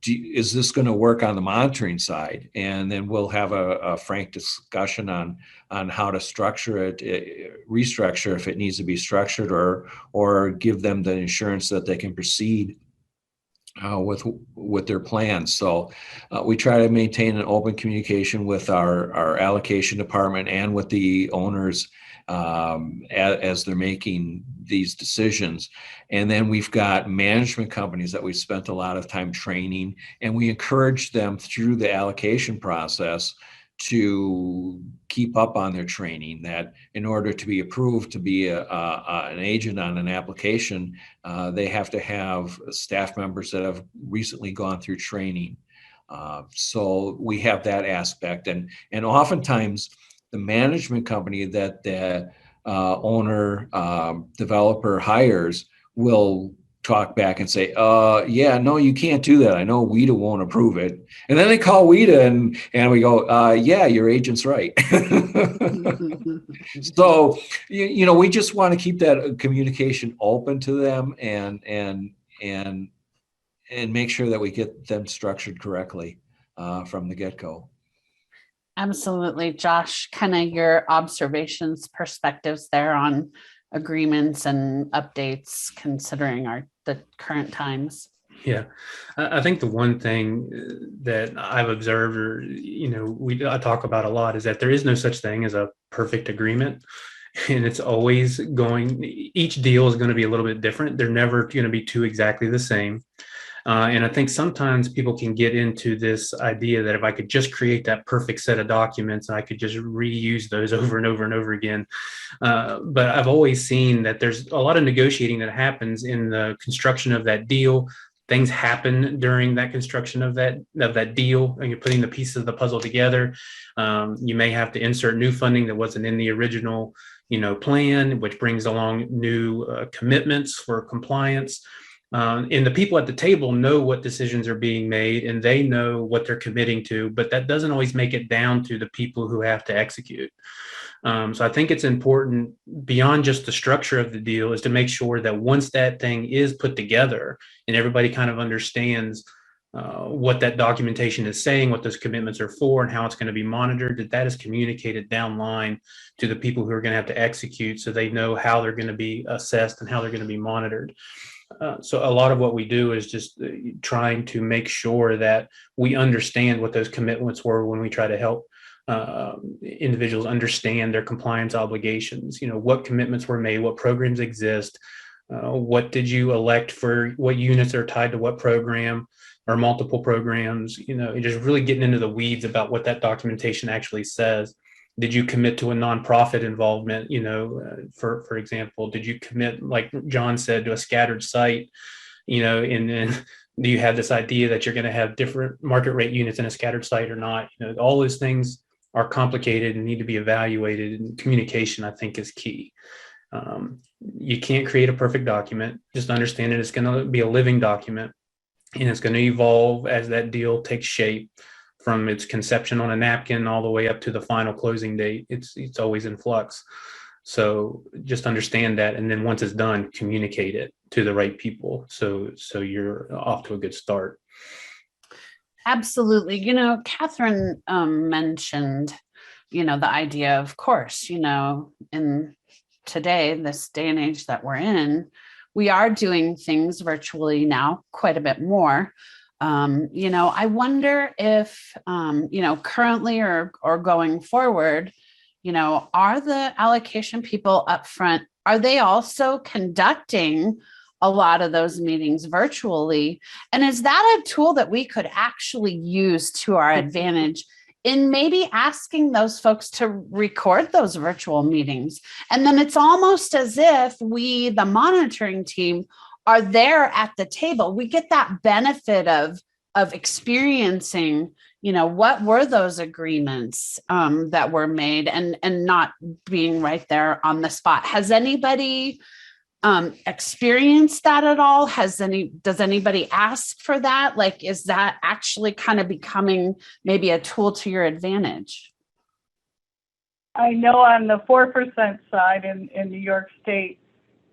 is this going to work on the monitoring side? And then we'll have a frank discussion on how to structure it, restructure if it needs to be structured, or give them the assurance that they can proceed with their plans. So we try to maintain an open communication with our allocation department and with the owners as they're making these decisions. And then we've got management companies that we've spent a lot of time training, and we encourage them through the allocation process to keep up on their training, that in order to be approved to be an agent on an application, they have to have staff members that have recently gone through training. So we have that aspect. And oftentimes the management company that the owner developer hires will talk back and say, yeah, no, you can't do that. I know WIDA won't approve it. And then they call WIDA and we go, yeah, your agent's right. So, we just want to keep that communication open to them and make sure that we get them structured correctly from the get-go. Absolutely. Josh, kind of your observations, perspectives there on agreements and updates considering the current times. Yeah, I think the one thing that I've observed, or I talk about a lot, is that there is no such thing as a perfect agreement, and it's always each deal is going to be a little bit different. They're never going to be two exactly the same. And I think sometimes people can get into this idea that if I could just create that perfect set of documents, I could just reuse those over and over and over again. But I've always seen that there's a lot of negotiating that happens in the construction of that deal. Things happen during that construction of that deal, and you're putting the pieces of the puzzle together. You may have to insert new funding that wasn't in the original, plan, which brings along new commitments for compliance. And the people at the table know what decisions are being made and they know what they're committing to, but that doesn't always make it down to the people who have to execute. So I think it's important, beyond just the structure of the deal, is to make sure that once that thing is put together and everybody kind of understands what that documentation is saying, what those commitments are for, and how it's going to be monitored, that is communicated down line to the people who are going to have to execute, so they know how they're going to be assessed and how they're going to be monitored. So a lot of what we do is just trying to make sure that we understand what those commitments were when we try to help individuals understand their compliance obligations. What commitments were made, what programs exist, what did you elect for, what units are tied to what program or multiple programs, just really getting into the weeds about what that documentation actually says. Did you commit to a nonprofit involvement? For example, did you commit, like John said, to a scattered site? And then do you have this idea that you're going to have different market rate units in a scattered site or not? All those things are complicated and need to be evaluated. And communication, I think, is key. You can't create a perfect document. Just understand that it's going to be a living document, and it's going to evolve as that deal takes shape. From its conception on a napkin all the way up to the final closing date, it's always in flux. So just understand that, and then once it's done, communicate it to the right people, so you're off to a good start. Absolutely. Catherine mentioned, the idea, of course, in today, this day and age that we're in, we are doing things virtually now quite a bit more. I wonder if, currently or going forward, are the allocation people up front, are they also conducting a lot of those meetings virtually? And is that a tool that we could actually use to our advantage in maybe asking those folks to record those virtual meetings? And then it's almost as if we, the monitoring team, are there at the table. We get that benefit of experiencing, what were those agreements that were made, and not being right there on the spot. Has anybody experienced that at all? Does anybody ask for that? Like, is that actually kind of becoming maybe a tool to your advantage? I know on the 4% side in New York State,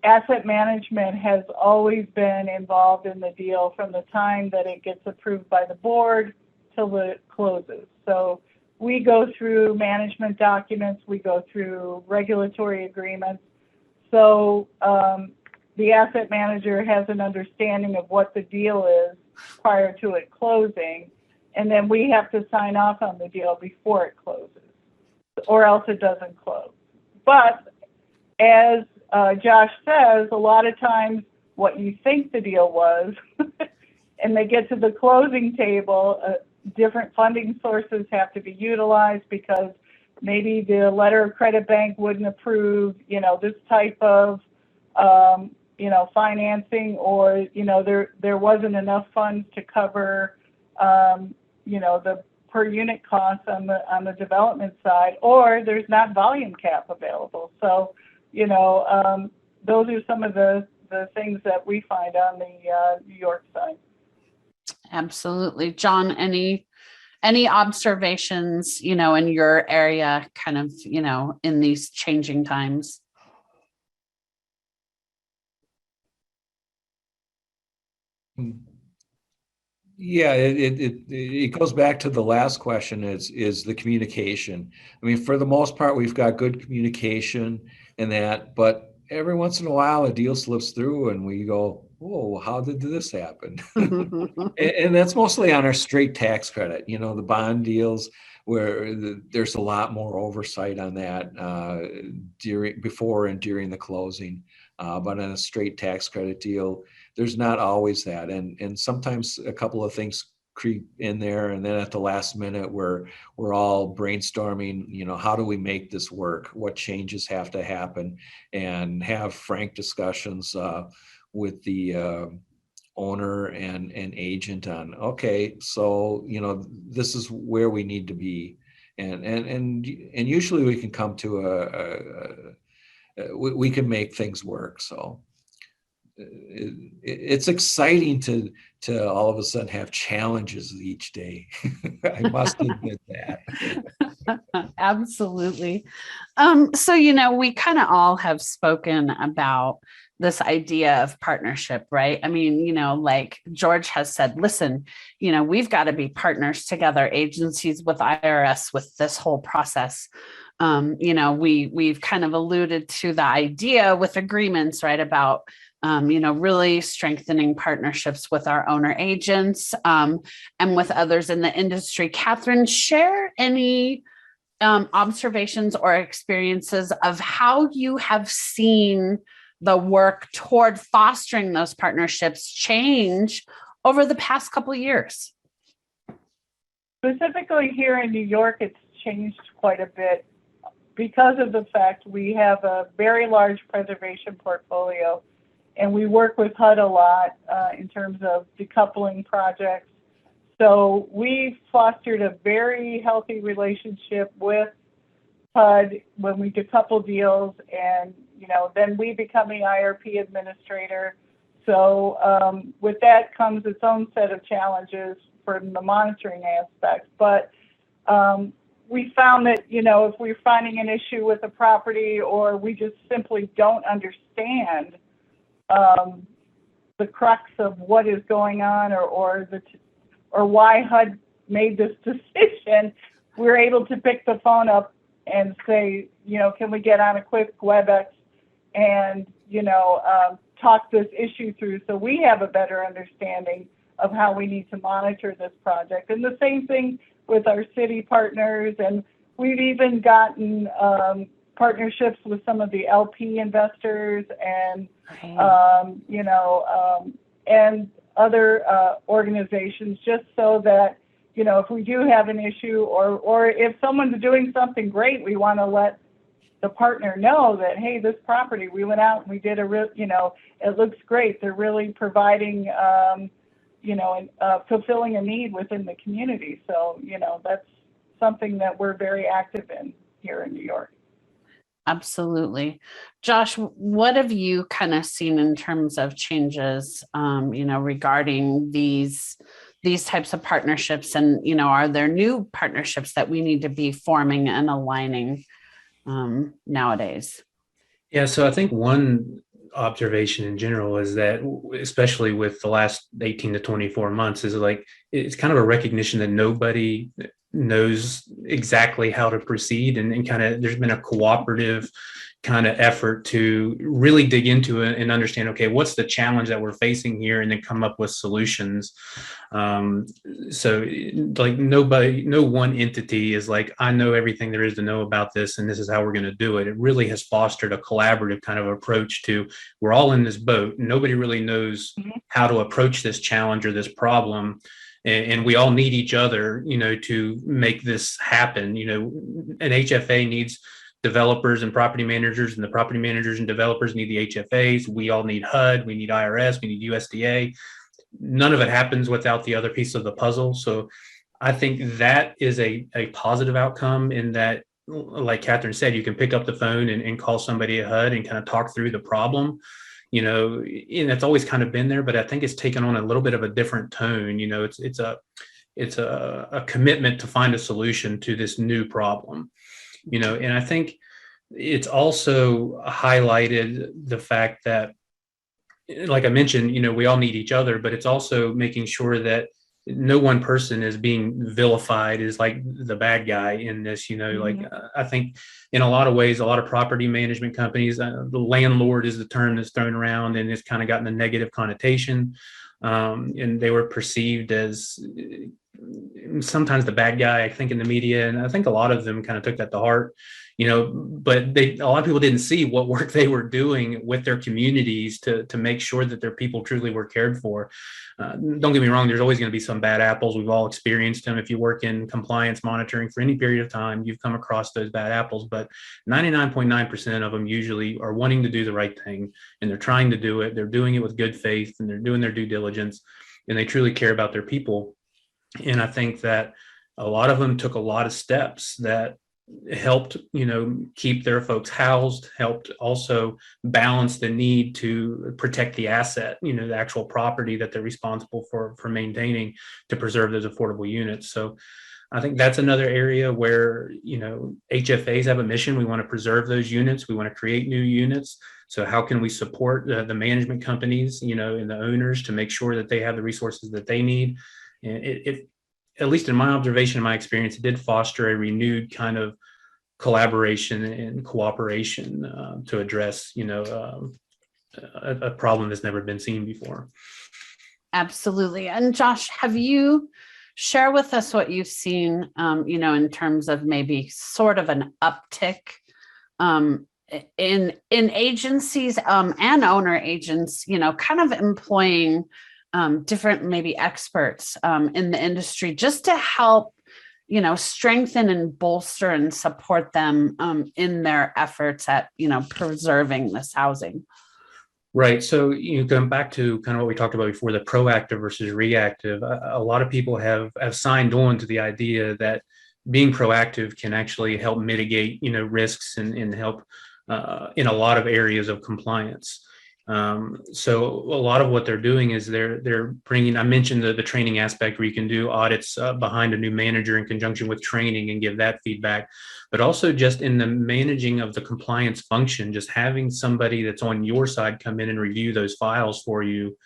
asset management has always been involved in the deal from the time that it gets approved by the board till it closes. So we go through management documents, we go through regulatory agreements. So the asset manager has an understanding of what the deal is prior to it closing, and then we have to sign off on the deal before it closes, or else it doesn't close. But as Josh says, a lot of times what you think the deal was, and they get to the closing table, different funding sources have to be utilized because maybe the letter of credit bank wouldn't approve, this type of, financing, or, there wasn't enough funds to cover, the per unit costs on the development side, or there's not volume cap available. So, those are some of the the things that we find on the New York side. Absolutely. John, any observations, in your area, kind of, in these changing times? Yeah, it goes back to the last question, is the communication. I mean, for the most part, we've got good communication and that, but every once in a while a deal slips through and we go, whoa, how did this happen? And that's mostly on our straight tax credit, the bond deals where there's a lot more oversight on that before and during the closing. But on a straight tax credit deal, there's not always that. And sometimes a couple of things creep in there. And then at the last minute, we're all brainstorming, how do we make this work? What changes have to happen? And have frank discussions with the owner and agent on, okay, so, this is where we need to be. And usually we can come to we can make things work. So it's exciting to all of a sudden have challenges each day. I must admit that. Absolutely. So, we kind of all have spoken about this idea of partnership, right? I mean, like George has said, listen, we've got to be partners together, agencies with IRS, with this whole process. We've kind of alluded to the idea with agreements, right, about really strengthening partnerships with our owner agents and with others in the industry. Catherine, share any observations or experiences of how you have seen the work toward fostering those partnerships change over the past couple of years. Specifically here in New York, it's changed quite a bit because of the fact we have a very large preservation portfolio, and we work with HUD a lot in terms of decoupling projects. So we fostered a very healthy relationship with HUD when we decouple deals, and then we become the IRP administrator. So with that comes its own set of challenges from the monitoring aspect. But we found that, if we're finding an issue with a property or we just simply don't understand the crux of what is going on or why HUD made this decision, we're able to pick the phone up and say, can we get on a quick WebEx and, talk this issue through so we have a better understanding of how we need to monitor this project. And the same thing with our city partners. And we've even gotten partnerships with some of the LP investors and, and other organizations, just so that, if we do have an issue or if someone's doing something great, we want to let the partner know that, hey, this property, we went out and we did it looks great. They're really providing, fulfilling a need within the community. So, that's something that we're very active in here in New York. Absolutely. Josh, what have you kind of seen in terms of changes, regarding these types of partnerships, and, are there new partnerships that we need to be forming and aligning nowadays? Yeah, so I think one observation in general is that, especially with the last 18 to 24 months, is like it's kind of a recognition that nobody knows exactly how to proceed, and kind of there's been a cooperative kind of effort to really dig into it and understand, okay, what's the challenge that we're facing here, and then come up with solutions. So like no one entity is like, I know everything there is to know about this, and this is how we're going to do it. It really has fostered a collaborative kind of approach to, we're all in this boat. Nobody really knows how to approach this challenge or this problem. And we all need each other, to make this happen. An HFA needs developers and property managers, and the property managers and developers need the HFAs. We all need HUD, we need IRS, we need USDA. None of it happens without the other piece of the puzzle. So I think that is a positive outcome, in that, like Catherine said, you can pick up the phone and call somebody at HUD and kind of talk through the problem. and it's always kind of been there, but I think it's taken on a little bit of a different tone. It's a commitment to find a solution to this new problem, and I think it's also highlighted the fact that, like I mentioned, we all need each other, but it's also making sure that no one person is being vilified as like the bad guy in this. I think in a lot of ways, a lot of property management companies, the landlord is the term that's thrown around, and it's kind of gotten a negative connotation. And they were perceived as sometimes the bad guy, I think, in the media. And I think a lot of them kind of took that to heart, but a lot of people didn't see what work they were doing with their communities to make sure that their people truly were cared for. Don't get me wrong, there's always going to be some bad apples. We've all experienced them. If you work in compliance monitoring for any period of time, you've come across those bad apples, but 99.9% of them usually are wanting to do the right thing, and they're trying to do it. They're doing it with good faith, and they're doing their due diligence, and they truly care about their people. And I think that a lot of them took a lot of steps that helped, keep their folks housed, helped also balance the need to protect the asset, the actual property that they're responsible for maintaining, to preserve those affordable units. So I think that's another area where, HFAs have a mission. We want to preserve those units. We want to create new units. So how can we support the management companies, and the owners to make sure that they have the resources that they need? And it at least in my observation, my experience, it did foster a renewed kind of collaboration and cooperation to address, a problem that's never been seen before. Absolutely. And Josh, have you share with us what you've seen, in terms of maybe sort of an uptick in agencies and owner agents, kind of employing different maybe experts in the industry just to help, strengthen and bolster and support them in their efforts at, preserving this housing. Right. So, going back to kind of what we talked about before, the proactive versus reactive, a lot of people have signed on to the idea that being proactive can actually help mitigate, risks and help in a lot of areas of compliance. So a lot of what they're doing is they're bringing, I mentioned the training aspect where you can do audits behind a new manager in conjunction with training and give that feedback, but also just in the managing of the compliance function, just having somebody that's on your side come in and review those files for you,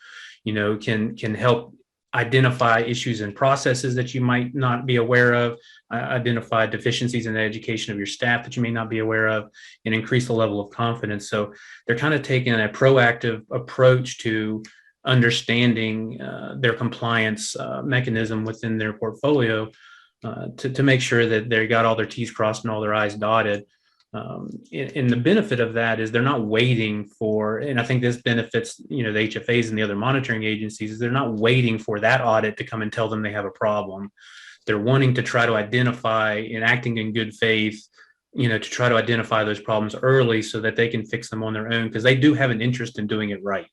can help identify issues and processes that you might not be aware of, identify deficiencies in the education of your staff that you may not be aware of, and increase the level of confidence. So they're kind of taking a proactive approach to understanding their compliance mechanism within their portfolio to make sure that they got all their T's crossed and all their I's dotted. And the benefit of that is they're not waiting for, and I think this benefits, the HFAs and the other monitoring agencies, is they're not waiting for that audit to come and tell them they have a problem. They're wanting to try to identify and acting in good faith, to try to identify those problems early so that they can fix them on their own, because they do have an interest in doing it right.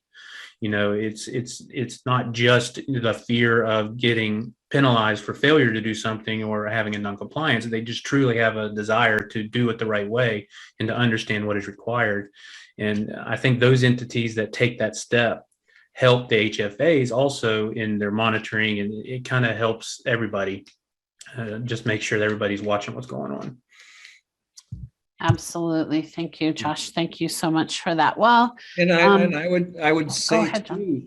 It's not just the fear of getting penalized for failure to do something or having a non-compliance. They just truly have a desire to do it the right way and to understand what is required. And I think those entities that take that step help the HFAs also in their monitoring, and it kind of helps everybody just make sure that everybody's watching what's going on. Absolutely. Thank you, Josh. Thank you so much for that. Well, and I would say ahead, too,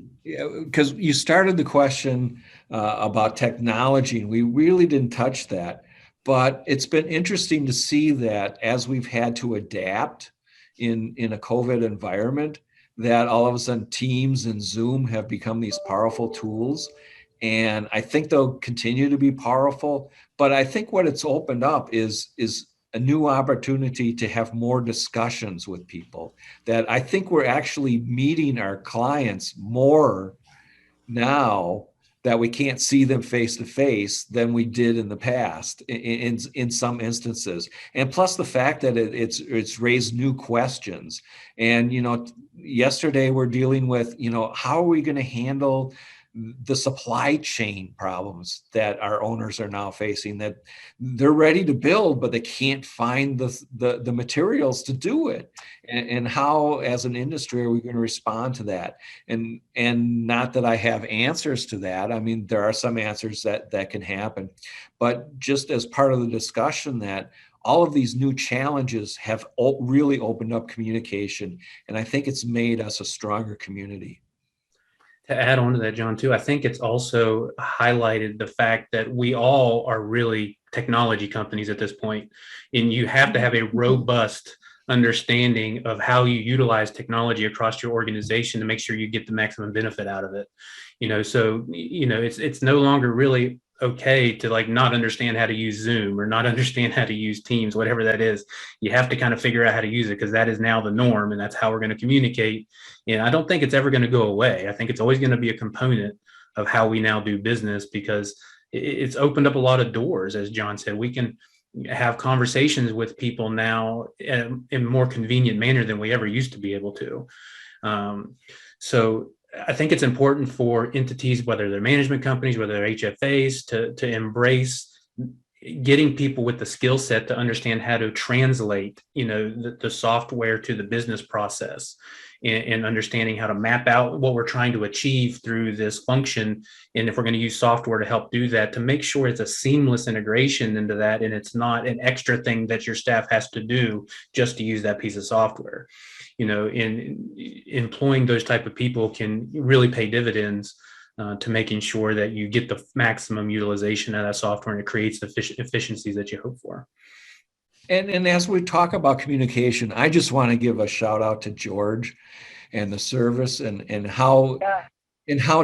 because you started the question about technology, and we really didn't touch that, but it's been interesting to see that as we've had to adapt in a COVID environment, that all of a sudden Teams and Zoom have become these powerful tools. And I think they'll continue to be powerful, but I think what it's opened up is a new opportunity to have more discussions with people, that I think we're actually meeting our clients more now that we can't see them face to face than we did in the past in some instances. And plus the fact that it's raised new questions. And, yesterday we're dealing with, how are we going to handle the supply chain problems that our owners are now facing, that they're ready to build, but they can't find the materials to do it. And how, as an industry, are we going to respond to that? And not that I have answers to that. I mean, there are some answers that can happen, but just as part of the discussion, that all of these new challenges have really opened up communication. And I think it's made us a stronger community. To add on to that, John, too, I think it's also highlighted the fact that we all are really technology companies at this point, and you have to have a robust understanding of how you utilize technology across your organization to make sure you get the maximum benefit out of it. So it's no longer really okay to like not understand how to use Zoom or not understand how to use Teams, whatever that is. You have to kind of figure out how to use it, because that is now the norm, and that's how we're going to communicate. And I don't think it's ever going to go away. I think it's always going to be a component of how we now do business, because it's opened up a lot of doors. As John said, we can have conversations with people now in a more convenient manner than we ever used to be able to. So I think it's important for entities, whether they're management companies, whether they're HFAs, to embrace getting people with the skill set to understand how to translate, the software to the business process, and understanding how to map out what we're trying to achieve through this function. And if we're going to use software to help do that, to make sure it's a seamless integration into that, and it's not an extra thing that your staff has to do just to use that piece of software. In employing those type of people can really pay dividends to making sure that you get the maximum utilization of that software, and it creates the efficiencies that you hope for. And as we talk about communication, I just want to give a shout out to George and the service, and how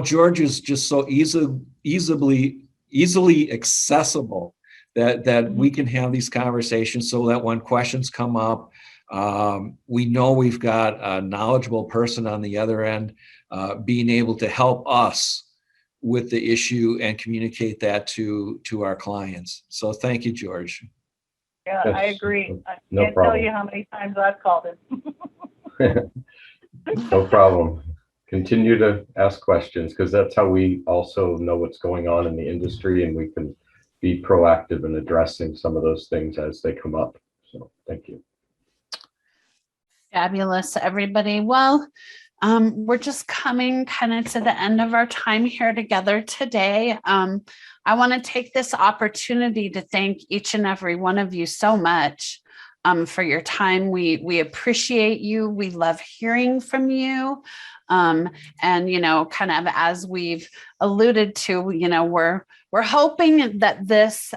George is just so easily accessible, that we can have these conversations, so that when questions come up, we know we've got a knowledgeable person on the other end, being able to help us with the issue and communicate that to our clients. So thank you, George. Yeah, Yes, I agree. I no can't problem. tell you how many times I've called him. No problem. Continue to ask questions, because that's how we also know what's going on in the industry, and we can be proactive in addressing some of those things as they come up. So thank you. Fabulous, everybody. Well, we're just coming kind of to the end of our time here together today. I want to take this opportunity to thank each and every one of you so much for your time. We appreciate you. We love hearing from you. And, kind of as we've alluded to, we're hoping that this,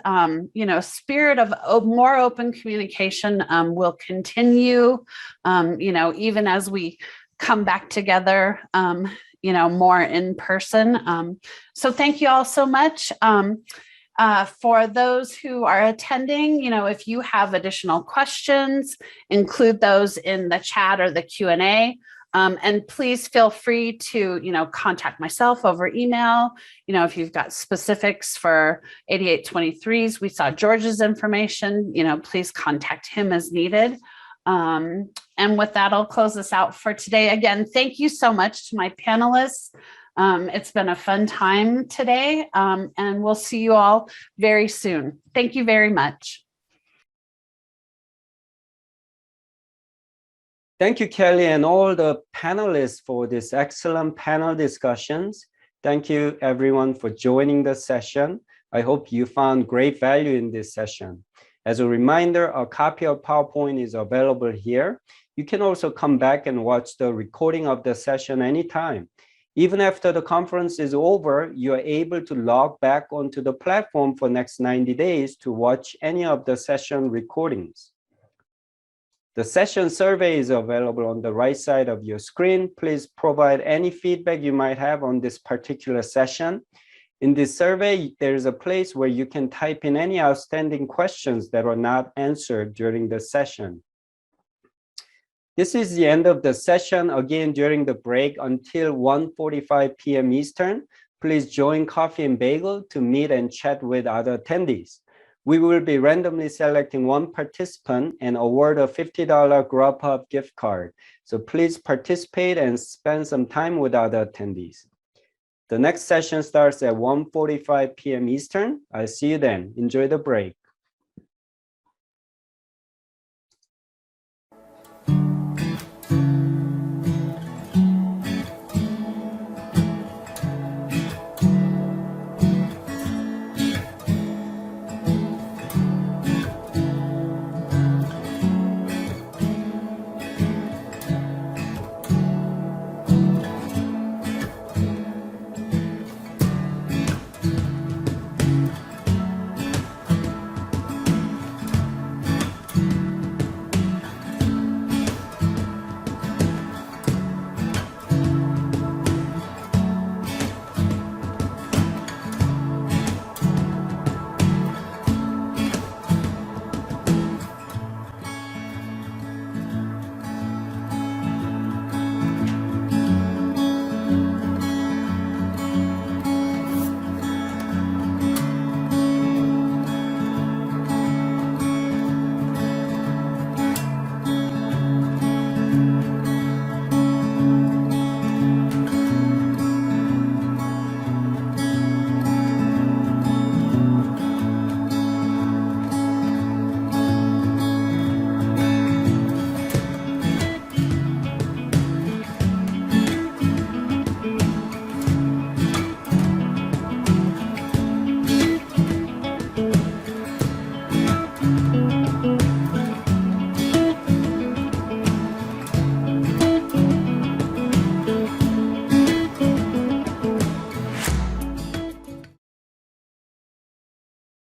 spirit of more open communication will continue, even as we come back together, more in person. So thank you all so much. For those who are attending, if you have additional questions, include those in the chat or the Q&A. And please feel free to, contact myself over email. If you've got specifics for 8823s, we saw George's information, please contact him as needed. And with that, I'll close this out for today. Again, thank you so much to my panelists. It's been a fun time today, and we'll see you all very soon. Thank you very much. Thank you, Kelly, and all the panelists for this excellent panel discussions. Thank you, everyone, for joining the session. I hope you found great value in this session. As a reminder, a copy of PowerPoint is available here. You can also come back and watch the recording of the session anytime. Even after the conference is over, you are able to log back onto the platform for next 90 days to watch any of the session recordings. The session survey is available on the right side of your screen. Please provide any feedback you might have on this particular session. In this survey, there is a place where you can type in any outstanding questions that are not answered during the session. This is the end of the session. Again, during the break until 1:45 p.m. Eastern, please join Coffee and Bagel to meet and chat with other attendees. We will be randomly selecting one participant and award a $50 Grubhub gift card. So please participate and spend some time with other attendees. The next session starts at 1:45 p.m. Eastern. I'll see you then. Enjoy the break.